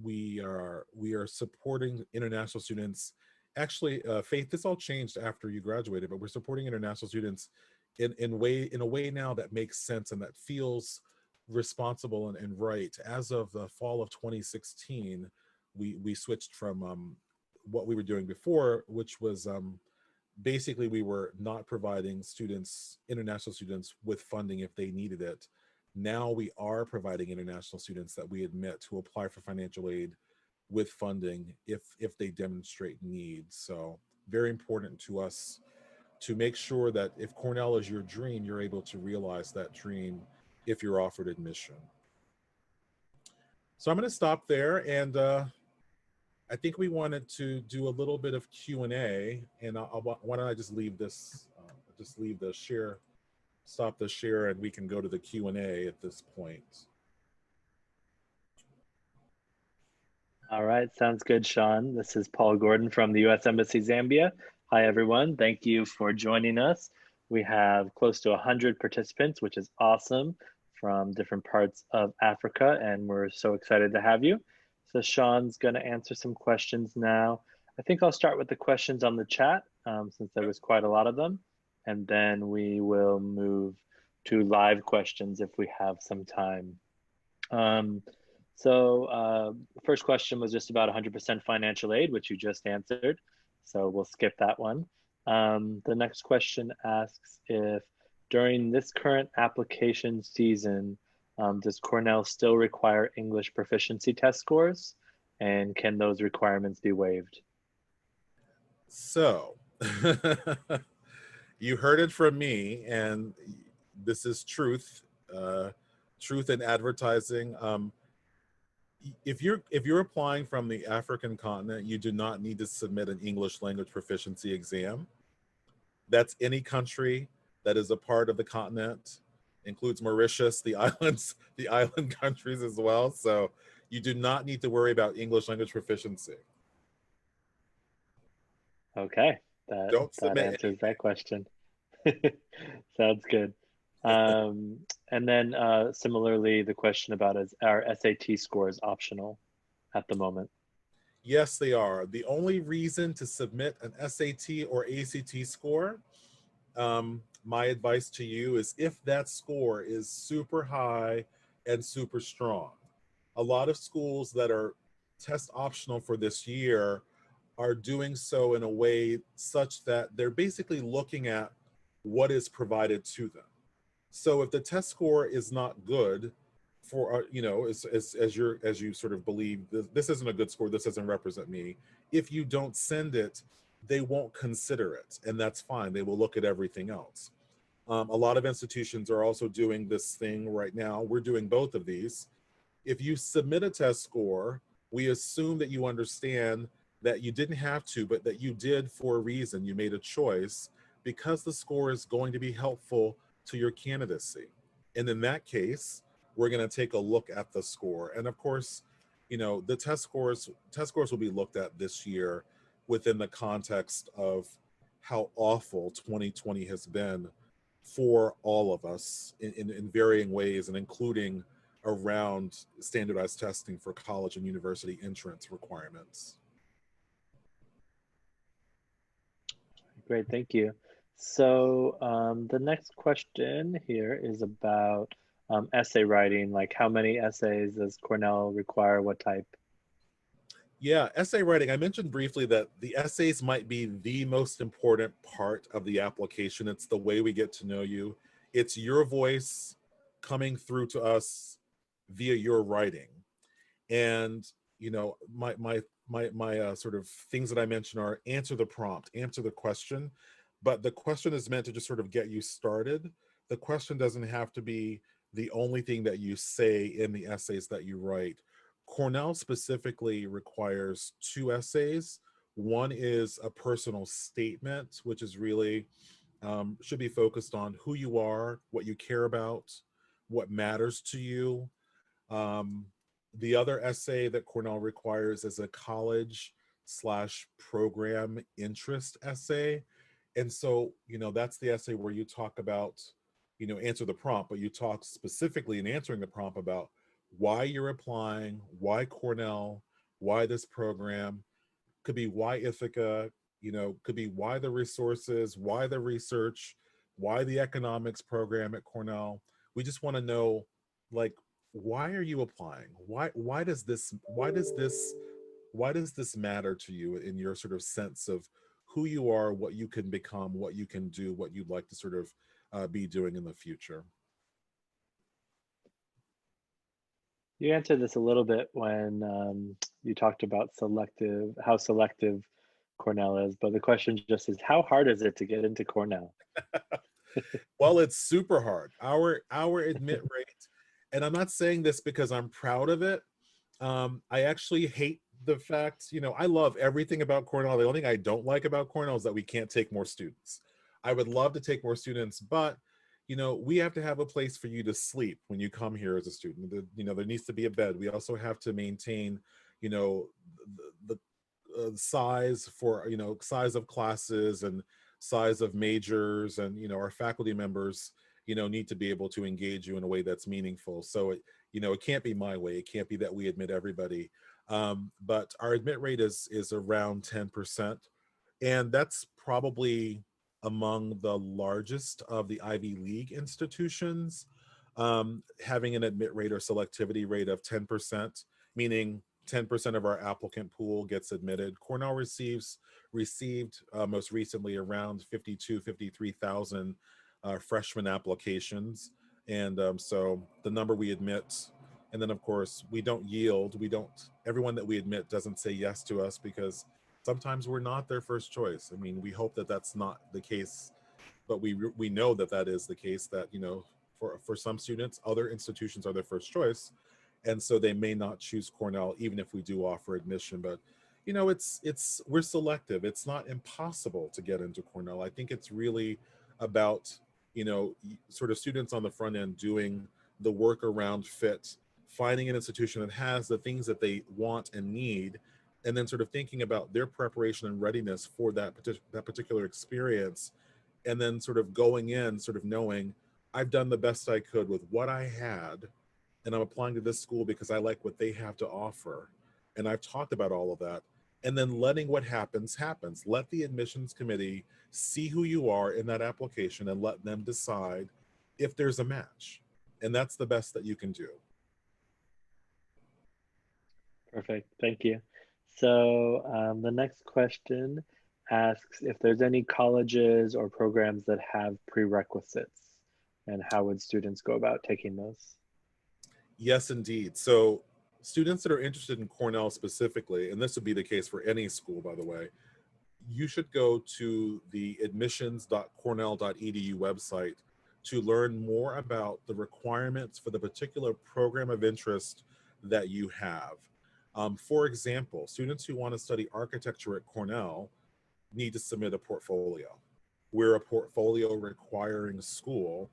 we are supporting international students. Actually, Faith, this all changed after you graduated, but we're supporting international students in a way now that makes sense and that feels responsible and right. As of the fall of 2016, we switched from what we were doing before, which was basically we were not providing international students with funding if they needed it. Now we are providing international students that we admit to apply for financial aid with funding if they demonstrate needs. So very important to us to make sure that if Cornell is your dream, you're able to realize that dream if you're offered admission. So I'm going to stop there, and I think we wanted to do a little bit of Q&A, and why don't I just leave this, stop the share, and we can go to the Q&A at this point. All right, sounds good, Sean. This is Paul Gordon from the U.S. Embassy Zambia. Hi, everyone. Thank you for joining us. We have close to 100 participants, which is awesome, from different parts of Africa, and we're so excited to have you. So Sean's going to answer some questions now. I think I'll start with the questions on the chat, since there was quite a lot of them, and then we will move to live questions if we have some time. So the first question was just about 100% financial aid, which you just answered. So we'll skip that one. The next question asks if during this current application season, does Cornell still require English proficiency test scores? And can those requirements be waived? So you heard it from me, and this is truth, truth in advertising. If you're applying from the African continent, you do not need to submit an English language proficiency exam. That's any country that is a part of the continent, includes Mauritius, the island countries as well. So you do not need to worry about English language proficiency. Okay, that answers that question. Sounds good. And then similarly, the question about are SAT scores optional at the moment? Yes, they are. The only reason to submit an SAT or ACT score, my advice to you is if that score is super high and super strong. A lot of schools that are test optional for this year are doing so in a way such that they're basically looking at what is provided to them. So if the test score is not good for as you sort of believe this isn't a good score, this doesn't represent me, if you don't send it, they won't consider it, and that's fine. They will look at everything else. A lot of institutions are also doing this thing right now. We're doing both of these. If you submit a test score, we assume that you understand that you didn't have to, but that you did for a reason. You made a choice because the score is going to be helpful to your candidacy. And in that case, we're going to take a look at the score. And of course, the test scores will be looked at this year within the context of how awful 2020 has been for all of us in varying ways, and including around standardized testing for college and university entrance requirements. Great, thank you. So the next question here is about essay writing. Like, how many essays does Cornell require? What type? Yeah, essay writing. I mentioned briefly that the essays might be the most important part of the application. It's the way we get to know you. It's your voice coming through to us via your writing. And my sort of things that I mentioned are answer the prompt, answer the question, but the question is meant to just sort of get you started. The question doesn't have to be the only thing that you say in the essays that you write. Cornell specifically requires 2 essays. One is a personal statement, which is really should be focused on who you are, what you care about, what matters to you. um, the other essay that Cornell requires is a college slash program interest essay. And so, that's the essay where you talk about, answer the prompt, but you talk specifically in answering the prompt about why you're applying, why Cornell, why this program, could be why Ithaca, could be why the resources, why the research, why the economics program at Cornell. We just want to know, like, why are you applying? Why does this matter to you in your sort of sense of who you are, what you can become, what you can do, what you'd like to sort of be doing in the future? You answered this a little bit when you talked about how selective Cornell is, but the question just is, how hard is it to get into Cornell? Well, it's super hard. Our admit rate, and I'm not saying this because I'm proud of it. I actually hate the fact, I love everything about Cornell. The only thing I don't like about Cornell is that we can't take more students. I would love to take more students, but we have to have a place for you to sleep when you come here as a student. There needs to be a bed. We also have to maintain, the size for size of classes and size of majors, and our faculty members need to be able to engage you in a way that's meaningful. So it can't be my way. It can't be that we admit everybody. But our admit rate is around 10%, and that's probably among the largest of the Ivy League institutions. Having an admit rate or selectivity rate of 10%, meaning 10% of our applicant pool gets admitted. Cornell received most recently around 53,000 freshman applications. And so the number we admit, and then of course we don't yield. Everyone that we admit doesn't say yes to us because sometimes we're not their first choice. I mean, we hope that that's not the case, but we know that that is the case, that for some students other institutions are their first choice, and so they may not choose Cornell even if we do offer admission. But we're selective. It's not impossible to get into Cornell. I think it's really about sort of students on the front end doing the work around fit, finding an institution that has the things that they want and need, and then sort of thinking about their preparation and readiness for that particular experience, and then sort of going in sort of knowing I've done the best I could with what I had, and I'm applying to this school because I like what they have to offer. And I've talked about all of that. and then letting what happens. Let the admissions committee see who you are in that application and let them decide if there's a match. And that's the best that you can do. Perfect, thank you. So the next question asks if there's any colleges or programs that have prerequisites, and how would students go about taking those? Yes, indeed. So students that are interested in Cornell specifically, and this would be the case for any school, by the way, you should go to the admissions.cornell.edu website to learn more about the requirements for the particular program of interest that you have. For example, students who want to study architecture at Cornell need to submit a portfolio. We're a portfolio requiring school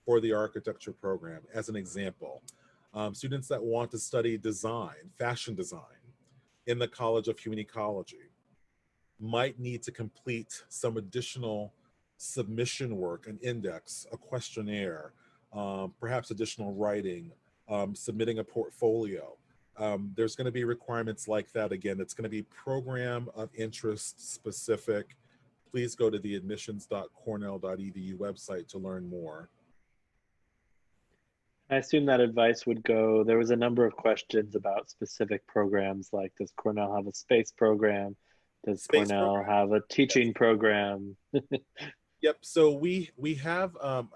for the architecture program, as an example. Students that want to study design, fashion design, in the College of Human Ecology might need to complete some additional submission work, an index, a questionnaire, perhaps additional writing, submitting a portfolio. There's going to be requirements like that. Again, it's going to be program of interest specific. Please go to the admissions.cornell.edu website to learn more. I assume that advice would go, there was a number of questions about specific programs, like does Cornell have a space program? Does Space Cornell program? have a teaching Yes. program? Yep. So we have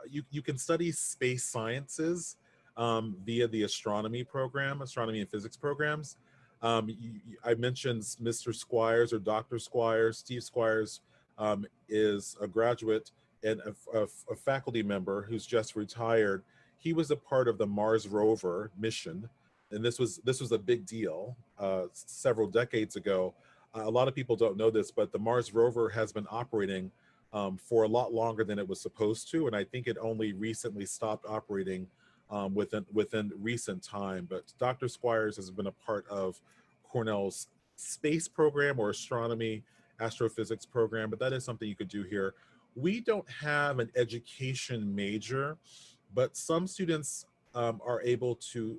you can study space sciences via the astronomy program, astronomy and physics programs. I mentioned Mr. Squires or Dr. Squires. Steve Squires is a graduate and a faculty member who's just retired. He was a part of the Mars rover mission, and this was a big deal several decades ago. A lot of people don't know this, but the Mars rover has been operating for a lot longer than it was supposed to, and I think it only recently stopped operating within recent time. But Dr. Squires has been a part of Cornell's space program or astronomy, astrophysics program, but that is something you could do here. We don't have an education major, but some students are able to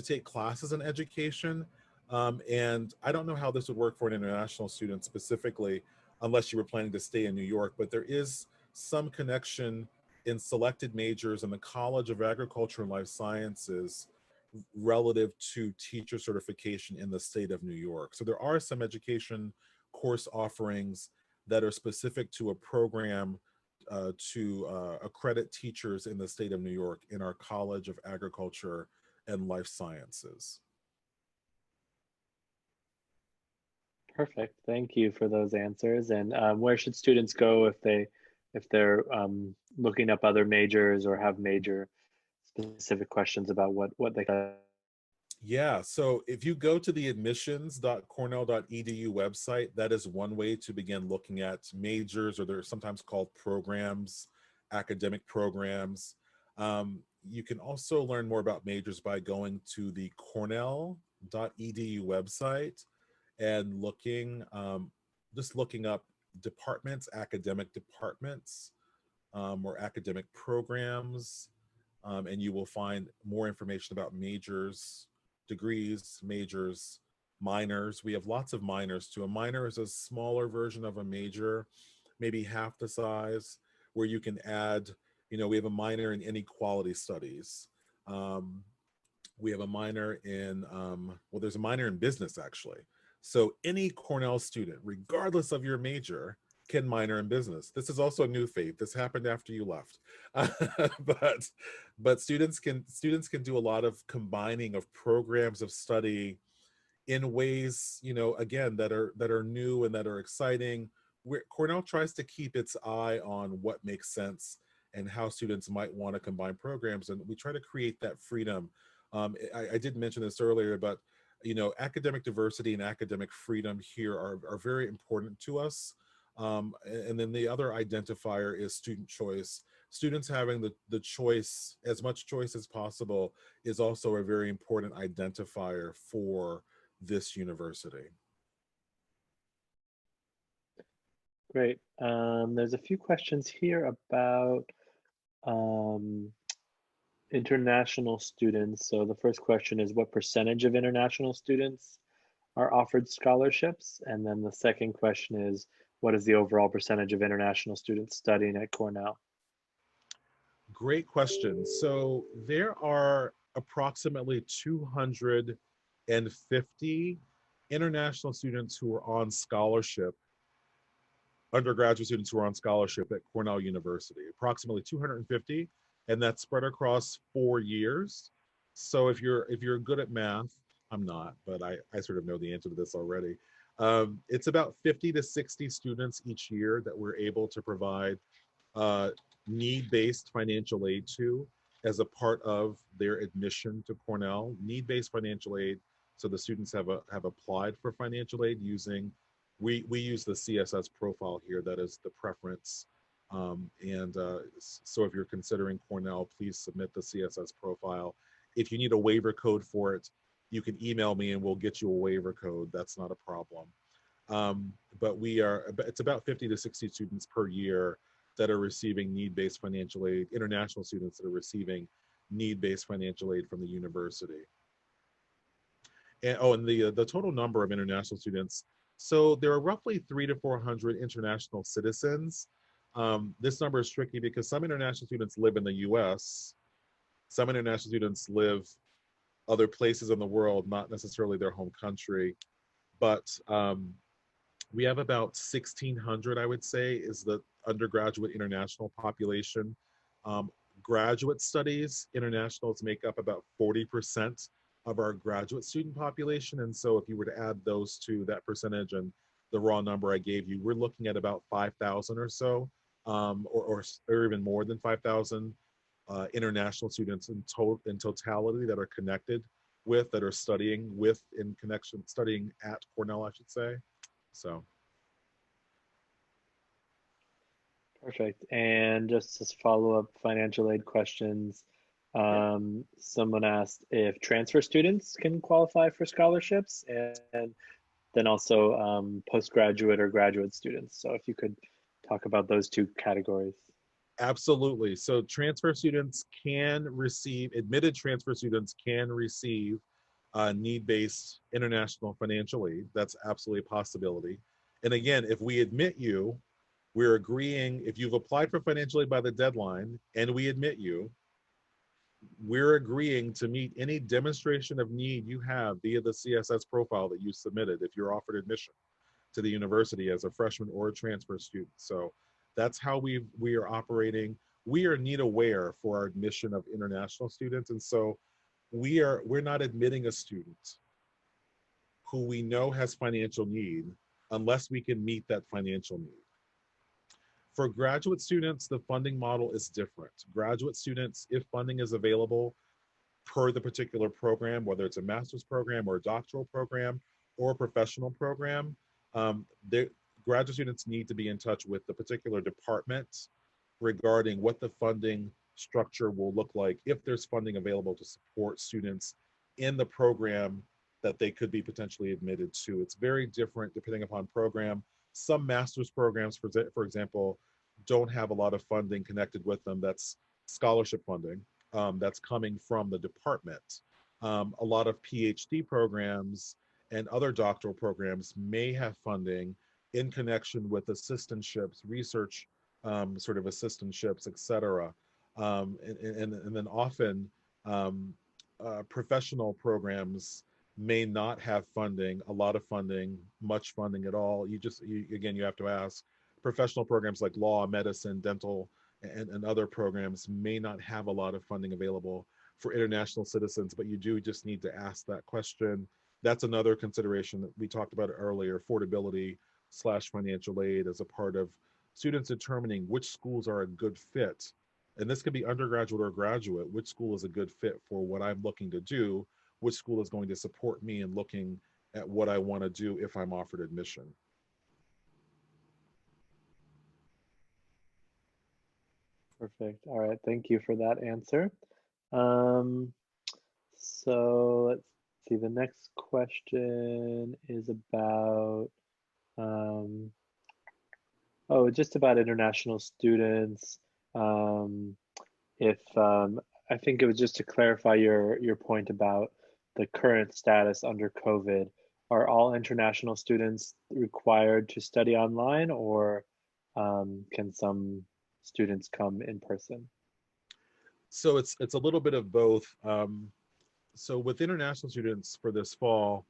take classes in education. And I don't know how this would work for an international student specifically, unless you were planning to stay in New York, but there is some connection in selected majors in the College of Agriculture and Life Sciences relative to teacher certification in the state of New York. So there are some education course offerings that are specific to a program to accredit teachers in the state of New York in our College of Agriculture and Life Sciences. Perfect. Thank you for those answers. And where should students go if they're looking up other majors or have major specific questions about what they got? Yeah, so if you go to the admissions.cornell.edu website, that is one way to begin looking at majors, or they're sometimes called programs, academic programs. You can also learn more about majors by going to the cornell.edu website and just looking up departments, academic departments, or academic programs, and you will find more information about majors, degrees, majors, minors. We have lots of minors too. A minor is a smaller version of a major, maybe half the size, where you can add, we have a minor in inequality studies. We have a minor in, well, there's a minor in business actually. So any Cornell student, regardless of your major, can minor in business. This is also a new faith. This happened after you left, but students can do a lot of combining of programs of study in ways, again, that are new and that are exciting. Cornell tries to keep its eye on what makes sense and how students might want to combine programs, and we try to create that freedom. I did mention this earlier, but academic diversity and academic freedom here are very important to us. And then the other identifier is student choice. Students having the choice, as much choice as possible, is also a very important identifier for this university. Great. There's a few questions here about international students. So the first question is, what percentage of international students are offered scholarships? And then the second question is, what is the overall percentage of international students studying at Cornell? Great question. So there are approximately 250 international students who are on scholarship, undergraduate students who are on scholarship at Cornell University, approximately 250, and that's spread across 4 years. So if you're good at math, I'm not, but I sort of know the answer to this already. It's about 50 to 60 students each year that we're able to provide uh, need-based financial aid to as a part of their admission to Cornell. Need-based financial aid, so the students have applied for financial aid using, we use the CSS profile here, that is the preference. So if you're considering Cornell, please submit the CSS profile. If you need a waiver code for it, you can email me and we'll get you a waiver code. That's not a problem. But it's about 50 to 60 students per year that are receiving need-based financial aid, international students that are receiving need-based financial aid from the university. And the total number of international students, so there are roughly 300 to 400 international citizens. This number is tricky because some international students live in the US, some international students live other places in the world, not necessarily their home country, but we have about 1,600, I would say, is the undergraduate international population. Graduate studies, internationals make up about 40% of our graduate student population. And so if you were to add those to that percentage and the raw number I gave you, we're looking at about 5,000 or so, or even more than 5,000 international students in totality that are connected with, that are studying studying at Cornell, I should say. So. Perfect. And just as follow-up financial aid questions, someone asked if transfer students can qualify for scholarships, and then also postgraduate or graduate students. So if you could talk about those two categories. Absolutely. So transfer students can receive, admitted transfer students can receive need-based international financial aid. That's absolutely a possibility. And again, if we admit you, we're agreeing, if you've applied for financial aid by the deadline and we admit you, we're agreeing to meet any demonstration of need you have via the CSS profile that you submitted if you're offered admission to the university as a freshman or a transfer student. So that's how we are operating. We are need aware for our admission of international students. And so we're not admitting a student who we know has financial need unless we can meet that financial need. For graduate students, the funding model is different. Graduate students, if funding is available per the particular program, whether it's a master's program or a doctoral program or a professional program, graduate students need to be in touch with the particular department regarding what the funding structure will look like if there's funding available to support students in the program that they could be potentially admitted to. It's very different depending upon program. Some master's programs, for example, don't have a lot of funding connected with them. That's scholarship funding that's coming from the department. A lot of PhD programs and other doctoral programs may have funding in connection with assistantships, research sort of assistantships, et cetera. And then often professional programs may not have funding, a lot of funding, much funding at all. Again, you have to ask. Professional programs like law, medicine, dental, and other programs may not have a lot of funding available for international citizens, but you do just need to ask that question. That's another consideration that we talked about earlier, affordability / financial aid as a part of students determining which schools are a good fit. And this could be undergraduate or graduate, which school is a good fit for what I'm looking to do, which school is going to support me in looking at what I want to do if I'm offered admission. Perfect. All right. Thank you for that answer. So let's see. The next question is about, just about international students. If I think it was just to clarify your point about the current status under COVID. are all international students required to study online, or can some students come in person? So it's a little bit of both. So with international students for this fall,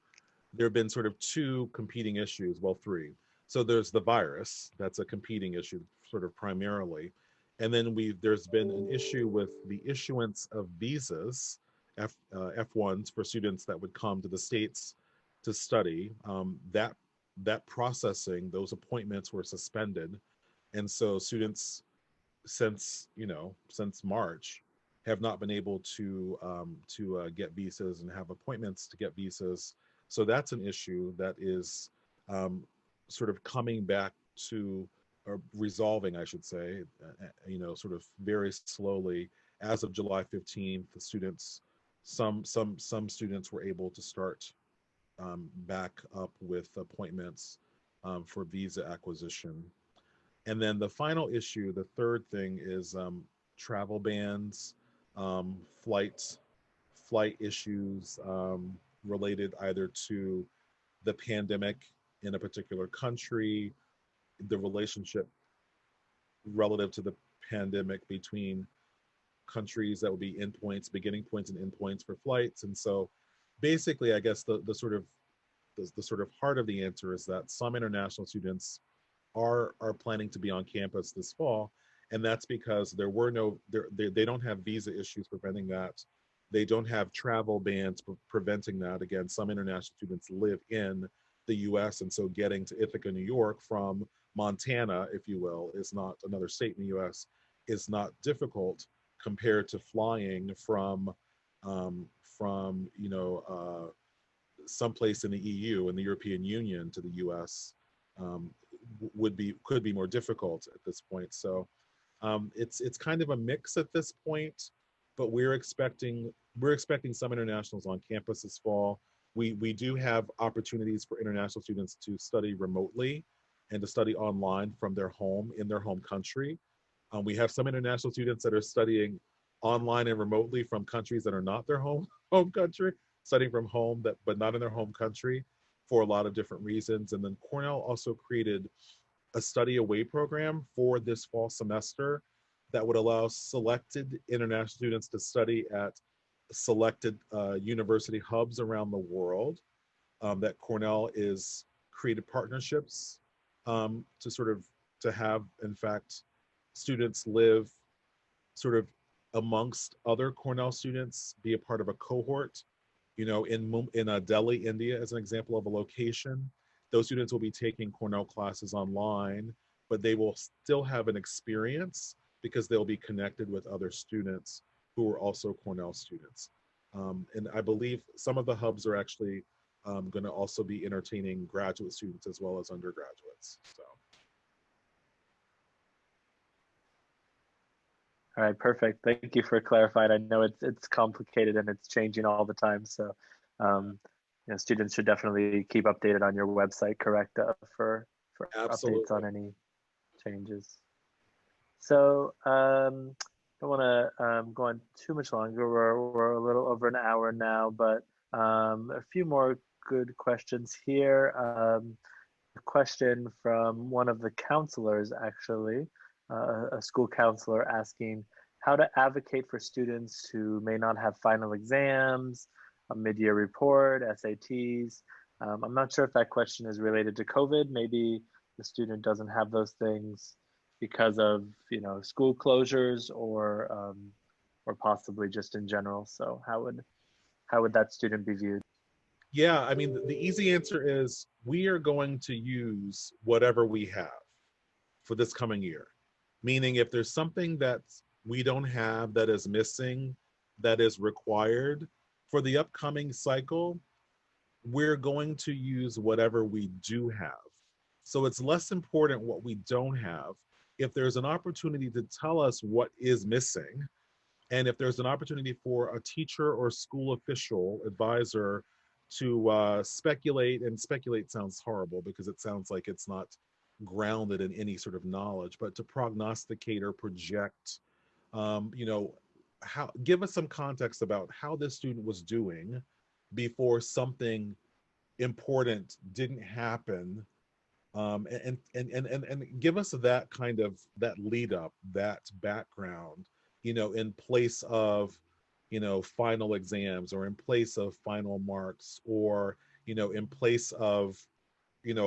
there have been sort of two competing issues, well, three. So there's the virus, that's a competing issue, sort of primarily. And then there's been an issue with the issuance of visas, F1s for students that would come to the States to study. That processing, those appointments were suspended. And so students since March have not been able to get visas and have appointments to get visas. So that's an issue that is um, sort of coming back to, or resolving, I should say, sort of very slowly. As of July 15th, the students, some students were able to start back up with appointments for visa acquisition. And then the final issue, the third thing is travel bans, um, flight flight issues related either to the pandemic in a particular country, the relationship relative to the pandemic between countries that would be endpoints, beginning points and endpoints for flights. And so basically, I guess the sort of heart of the answer is that some international students are planning to be on campus this fall, and that's because they don't have visa issues preventing that. They don't have travel bans preventing that. Again, some international students live in the U.S., and so getting to Ithaca, New York from Montana, if you will, is not, another state in the U.S., is not difficult compared to flying from someplace in the EU and the European Union to the U.S. Could be more difficult at this point. So it's kind of a mix at this point, but we're expecting some internationals on campus this fall. We do have opportunities for international students to study remotely and to study online from their home in their home country. We have some international students that are studying online and remotely from countries that are not their home country, studying from home but not in their home country for a lot of different reasons. And then Cornell also created a study away program for this fall semester that would allow selected international students to study at selected university hubs around the world. That Cornell is created partnerships to have, in fact, students live sort of amongst other Cornell students, be a part of a cohort. In Delhi, India, as an example of a location, those students will be taking Cornell classes online, but they will still have an experience because they'll be connected with other students who are also Cornell students. And I believe some of the hubs are actually going to also be entertaining graduate students as well as undergraduates. So. All right, perfect. Thank you for clarifying. I know it's complicated and it's changing all the time. So, students should definitely keep updated on your website, correct, for Absolutely. updates on any changes. So, don't want to go on too much longer. We're a little over an hour now, but a few more good questions here. A question from one of the counselors, actually. A school counselor asking how to advocate for students who may not have final exams, a mid-year report, SATs. I'm not sure if that question is related to COVID. Maybe the student doesn't have those things because of school closures or possibly just in general. So how would that student be viewed? Yeah, I mean, the easy answer is we are going to use whatever we have for this coming year. Meaning if there's something that we don't have that is missing, that is required for the upcoming cycle, we're going to use whatever we do have. So it's less important what we don't have. If there's an opportunity to tell us what is missing, and if there's an opportunity for a teacher or school official, advisor to speculate, and speculate sounds horrible because it sounds like it's not grounded in any sort of knowledge, but to prognosticate or project, give us some context about how this student was doing before something important didn't happen, and give us that kind of that lead up, that background, in place of, final exams, or in place of final marks, or, in place of,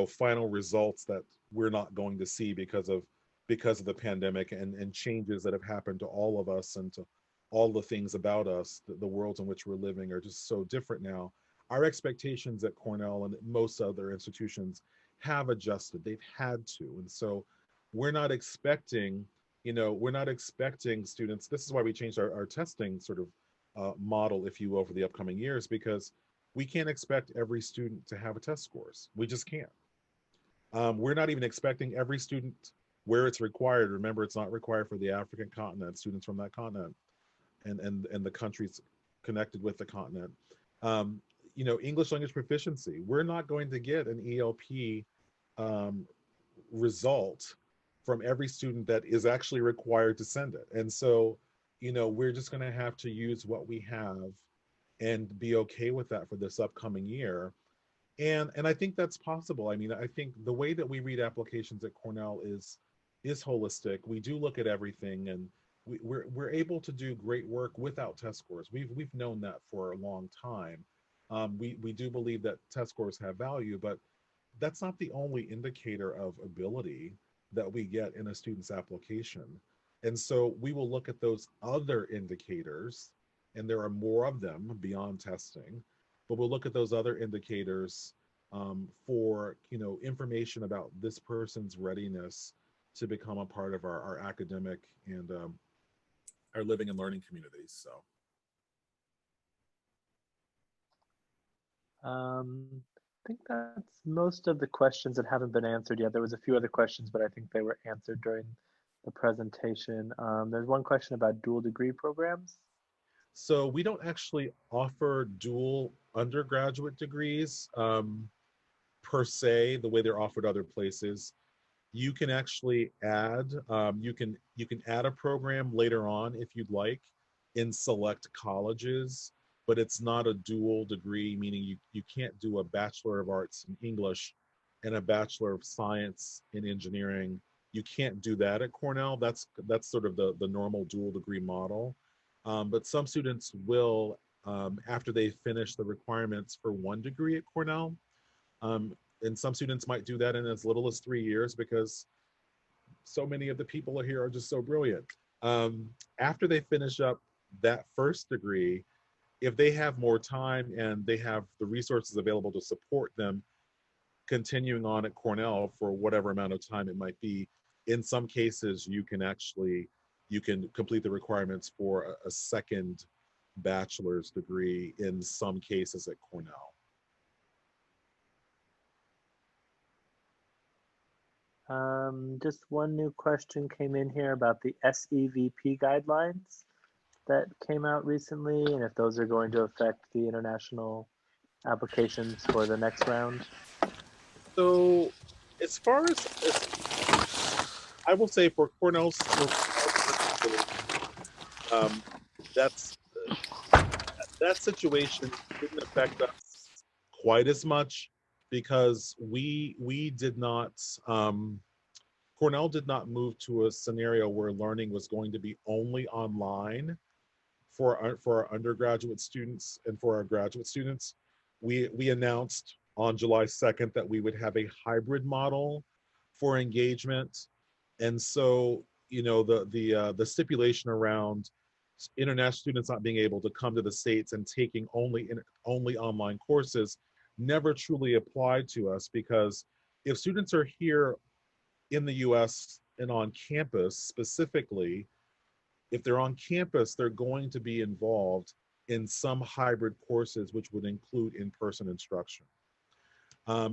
final results that we're not going to see because of the pandemic, and changes that have happened to all of us and to all the things about us. The worlds in which we're living are just so different now. Our expectations at Cornell and most other institutions have adjusted. They've had to. And so we're not expecting students. This is why we changed our testing sort of model, if you will, for the upcoming years, because we can't expect every student to have a test scores. We just can't. We're not even expecting every student where it's required. Remember, it's not required for the African continent, students from that continent, and the countries connected with the continent. English language proficiency. We're not going to get an ELP result from every student that is actually required to send it. And so, we're just going to have to use what we have and be okay with that for this upcoming year. And I think that's possible. I mean, I think the way that we read applications at Cornell is holistic. We do look at everything, and we're able to do great work without test scores. We've known that for a long time. We do believe that test scores have value, but that's not the only indicator of ability that we get in a student's application. And so we will look at those other indicators, and there are more of them beyond testing, but we'll look at those other indicators for information about this person's readiness to become a part of our academic and our living and learning communities. So. I think that's most of the questions that haven't been answered yet. There was a few other questions, but I think they were answered during the presentation. There's one question about dual degree programs. So we don't actually offer dual undergraduate degrees per se, the way they're offered other places. You can actually add, you can add a program later on if you'd like in select colleges, but it's not a dual degree, meaning you can't do a Bachelor of Arts in English and a Bachelor of Science in Engineering. You can't do that at Cornell. That's sort of the normal dual degree model. But some students will, after they finish the requirements for one degree at Cornell, and some students might do that in as little as 3 years because so many of the people here are just so brilliant. After they finish up that first degree, if they have more time and they have the resources available to support them continuing on at Cornell for whatever amount of time it might be, in some cases you can complete the requirements for a second bachelor's degree in some cases at Cornell. Just one new question came in here about the SEVP guidelines that came out recently, and if those are going to affect the international applications for the next round. So as far as I will say for Cornell's, that situation didn't affect us quite as much because we did not, Cornell did not move to a scenario where learning was going to be only online for our undergraduate students and for our graduate students. We announced on July 2nd that we would have a hybrid model for engagement. And so, the stipulation around international students not being able to come to the States and taking only online courses never truly applied to us, because if students are here in the US and on campus specifically, if they're on campus, they're going to be involved in some hybrid courses, which would include in-person instruction.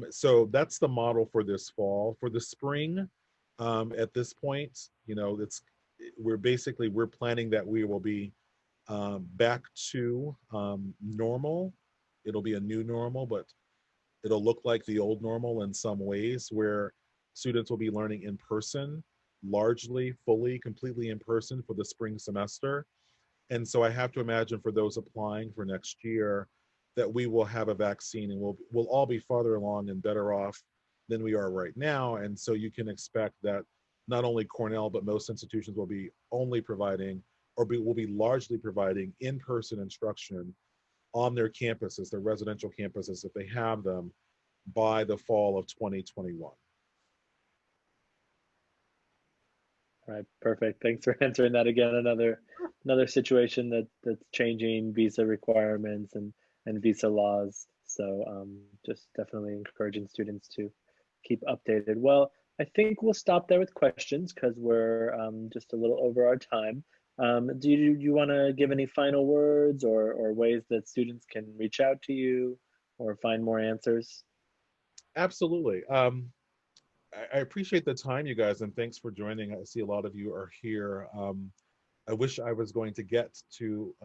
So that's the model for this fall. For the spring, at this point, we're planning that we will be back to normal. It'll be a new normal, but it'll look like the old normal in some ways, where students will be learning in person, largely, fully, completely in person for the spring semester. And so I have to imagine for those applying for next year, that we will have a vaccine and we'll all be farther along and better off than we are right now. And so you can expect that not only Cornell, but most institutions will be only providing will be largely providing in-person instruction on their campuses, their residential campuses, if they have them, by the fall of 2021. All right, perfect. Thanks for answering that again. Another situation that's changing visa requirements and visa laws. So just definitely encouraging students to keep updated. Well, I think we'll stop there with questions because we're just a little over our time. Do you want to give any final words or ways that students can reach out to you or find more answers? Absolutely. I appreciate the time, you guys, and thanks for joining. I see a lot of you are here. I wish I was going to get to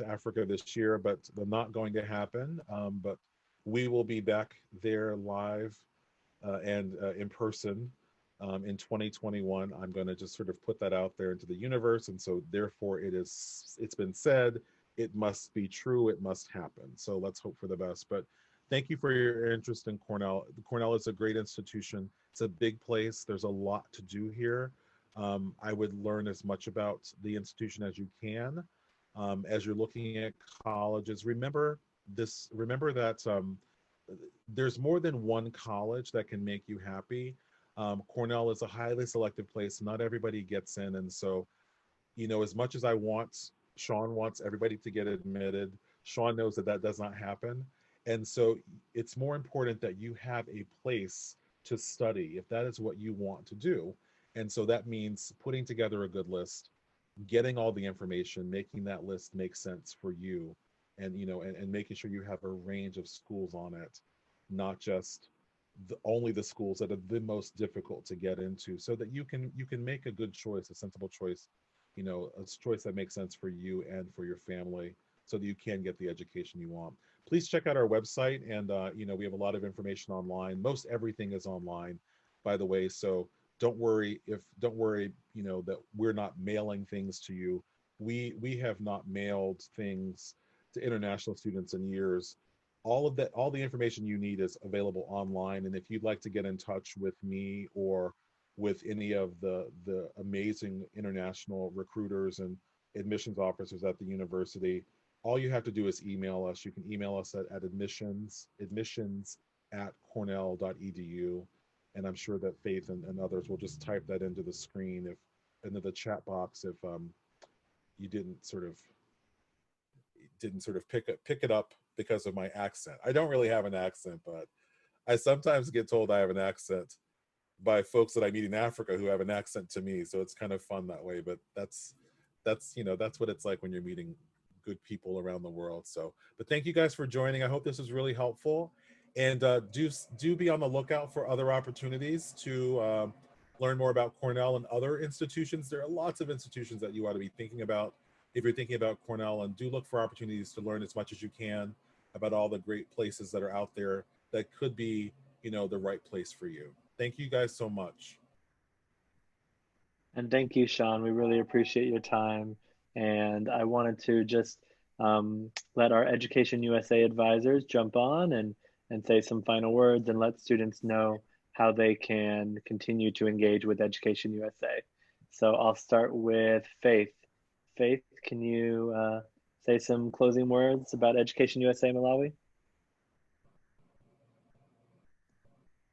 Africa this year, but not going to happen. But we will be back there live and in person in 2021. I'm going to just sort of put that out there into the universe, and so therefore it's been said. It must be true. It must happen. So let's hope for the best. But thank you for your interest in Cornell. Cornell is a great institution. It's a big place. There's a lot to do here. I would learn as much about the institution as you can. As you're looking at colleges, remember that there's more than one college that can make you happy. Cornell is a highly selective place. Not everybody gets in. And so, as much as Sean wants everybody to get admitted, Sean knows that does not happen. And so it's more important that you have a place to study if that is what you want to do. And so that means putting together a good list, getting all the information, making that list make sense for you, and and making sure you have a range of schools on it, not just only the schools that are the most difficult to get into, so that you can make a good choice, a sensible choice, a choice that makes sense for you and for your family, so that you can get the education you want. Please check out our website, and we have a lot of information online. Most everything is online, by the way. So don't worry that we're not mailing things to you. We have not mailed things to international students in years. All the information you need is available online. And if you'd like to get in touch with me or with any of the amazing international recruiters and admissions officers at the university, all you have to do is email us. You can email us at admissions@cornell.edu. And I'm sure that Faith and others will just type that into the screen, into the chat box, if you didn't sort of pick it up because of my accent. I don't really have an accent, but I sometimes get told I have an accent by folks that I meet in Africa who have an accent to me. So it's kind of fun that way. But that's what it's like when you're meeting good people around the world. So, but thank you guys for joining. I hope this was really helpful, and do be on the lookout for other opportunities to learn more about Cornell and other institutions. There are lots of institutions that you ought to be thinking about if you're thinking about Cornell, and do look for opportunities to learn as much as you can about all the great places that are out there that could be, the right place for you. Thank you guys so much. And thank you, Sean. We really appreciate your time. And I wanted to just let our Education USA advisors jump on and say some final words and let students know how they can continue to engage with Education USA. So I'll start with Faith. Faith, can you say some closing words about Education USA Malawi?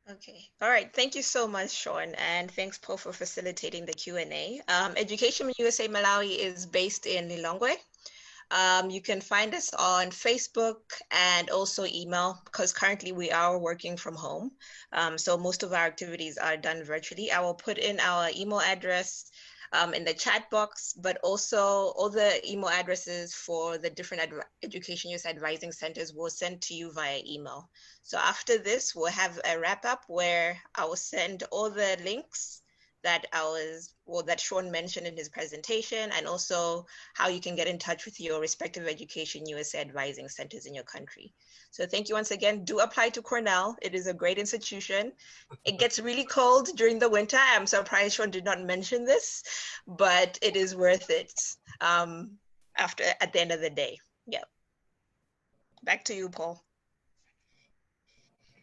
Okay. All right. Thank you so much, Sean. And thanks, Paul, for facilitating the Q&A. Education USA Malawi is based in Lilongwe. You can find us on Facebook and also email, because currently we are working from home. So most of our activities are done virtually. I will put in our email address in the chat box, but also all the email addresses for the different Education USA advising centers will send to you via email. So after this, we'll have a wrap up where I will send all the links that that Sean mentioned in his presentation, and also how you can get in touch with your respective Education USA advising centers in your country. So thank you once again. Do apply to Cornell. It is a great institution. It gets really cold during the winter. I'm surprised Sean did not mention this, but it is worth it at the end of the day. Yeah. Back to you, Paul.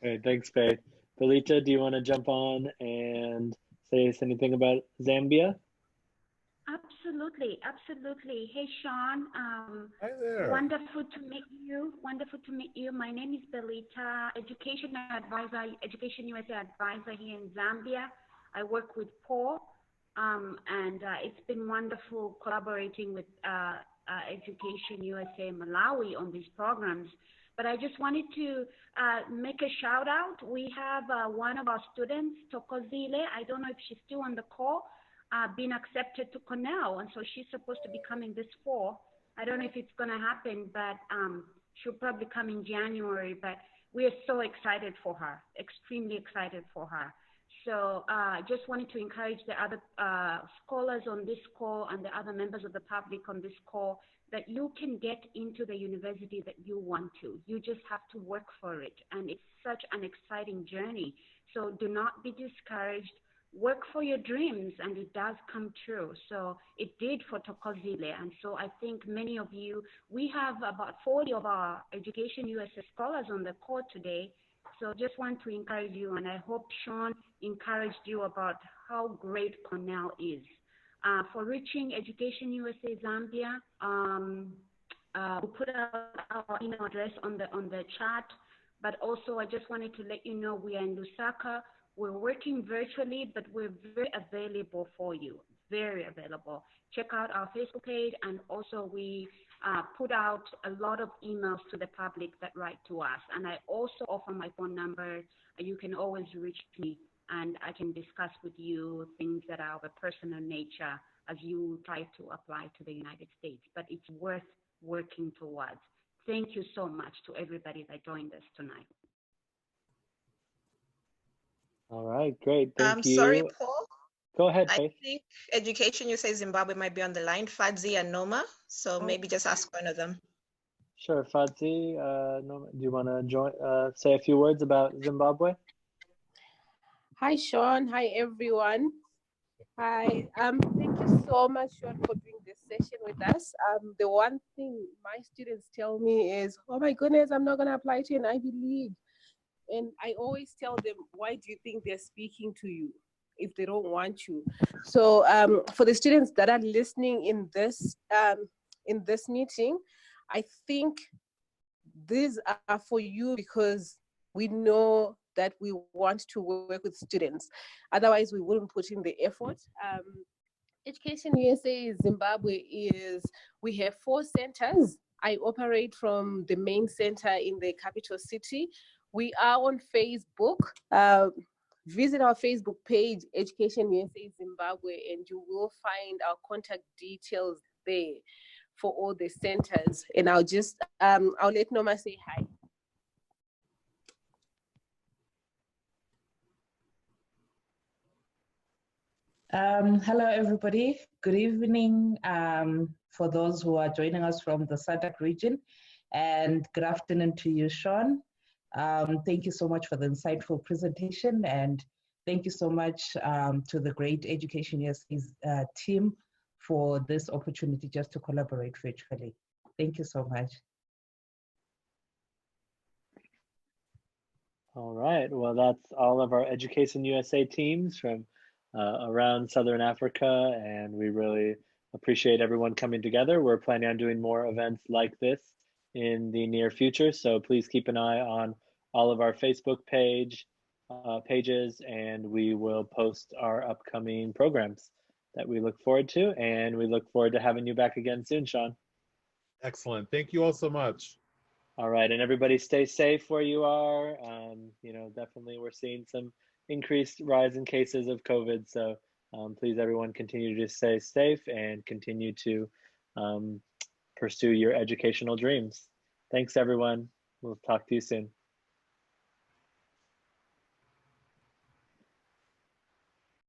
Great, thanks, Faith. Belita, do you want to jump on and say anything about Zambia? Absolutely, absolutely. Hey, Sean. Hi there. Wonderful to meet you. Wonderful to meet you. My name is Belita, Education Advisor, Education USA Advisor here in Zambia. I work with Paul, and it's been wonderful collaborating with Education USA Malawi on these programs. But I just wanted to make a shout out. We have one of our students, Tokozile. I don't know if she's still on the call. Been accepted to Cornell, and so she's supposed to be coming this fall. I don't know if it's going to happen, but she'll probably come in January. But we are so excited for her, extremely excited for her. So just wanted to encourage the other scholars on this call and the other members of the public on this call that you can get into the university that you want to. You just have to work for it, and it's such an exciting journey. So do not be discouraged. Work for your dreams, and it does come true. So it did for Tokozile. And so I think many of you, we have about 40 of our Education USA scholars on the call today. So just want to encourage you, and I hope Sean encouraged you about how great Cornell is. For reaching Education USA Zambia, we'll put our email address on the chat, but also I just wanted to let you know we are in Lusaka. We're working virtually, but we're very available for you, very available. Check out our Facebook page, and also we put out a lot of emails to the public that write to us. And I also offer my phone number. You can always reach me, and I can discuss with you things that are of a personal nature as you try to apply to the United States. But it's worth working towards. Thank you so much to everybody that joined us tonight. All right, great. Thank you. Sorry, Paul. Go ahead, Faith. I think Education USA Zimbabwe might be on the line, Fadzi and Noma. So maybe just ask one of them. Sure, Fadzi, Noma, do you want to join? Say a few words about Zimbabwe? Hi, Sean. Hi, everyone. Hi. Thank you so much, Sean, for doing this session with us. The one thing my students tell me is, oh my goodness, I'm not going to apply to an Ivy League. And I always tell them, why do you think they're speaking to you if they don't want you? So for the students that are listening in this meeting, I think these are for you because we know that we want to work with students. Otherwise, we wouldn't put in the effort. Education USA Zimbabwe we have 4 centers. I operate from the main center in the capital city. We are on Facebook. Visit our Facebook page, Education USA Zimbabwe, and you will find our contact details there for all the centers. And I'll let Noma say hi. Hello, everybody. Good evening for those who are joining us from the SADC region, and good afternoon to you, Sean. Thank you so much for the insightful presentation, and thank you so much to the great Education USA's team for this opportunity just to collaborate virtually. Thank you so much. All right, well, that's all of our Education USA teams from around Southern Africa, and we really appreciate everyone coming together. We're planning on doing more events like this in the near future, so please keep an eye on all of our Facebook pages, and we will post our upcoming programs that we look forward to, and we look forward to having you back again soon, Sean. Excellent. Thank you all so much. All right, and everybody stay safe where you are. Definitely we're seeing some increased rise in cases of COVID, so please everyone continue to stay safe and continue to pursue your educational dreams. Thanks everyone. We'll talk to you soon.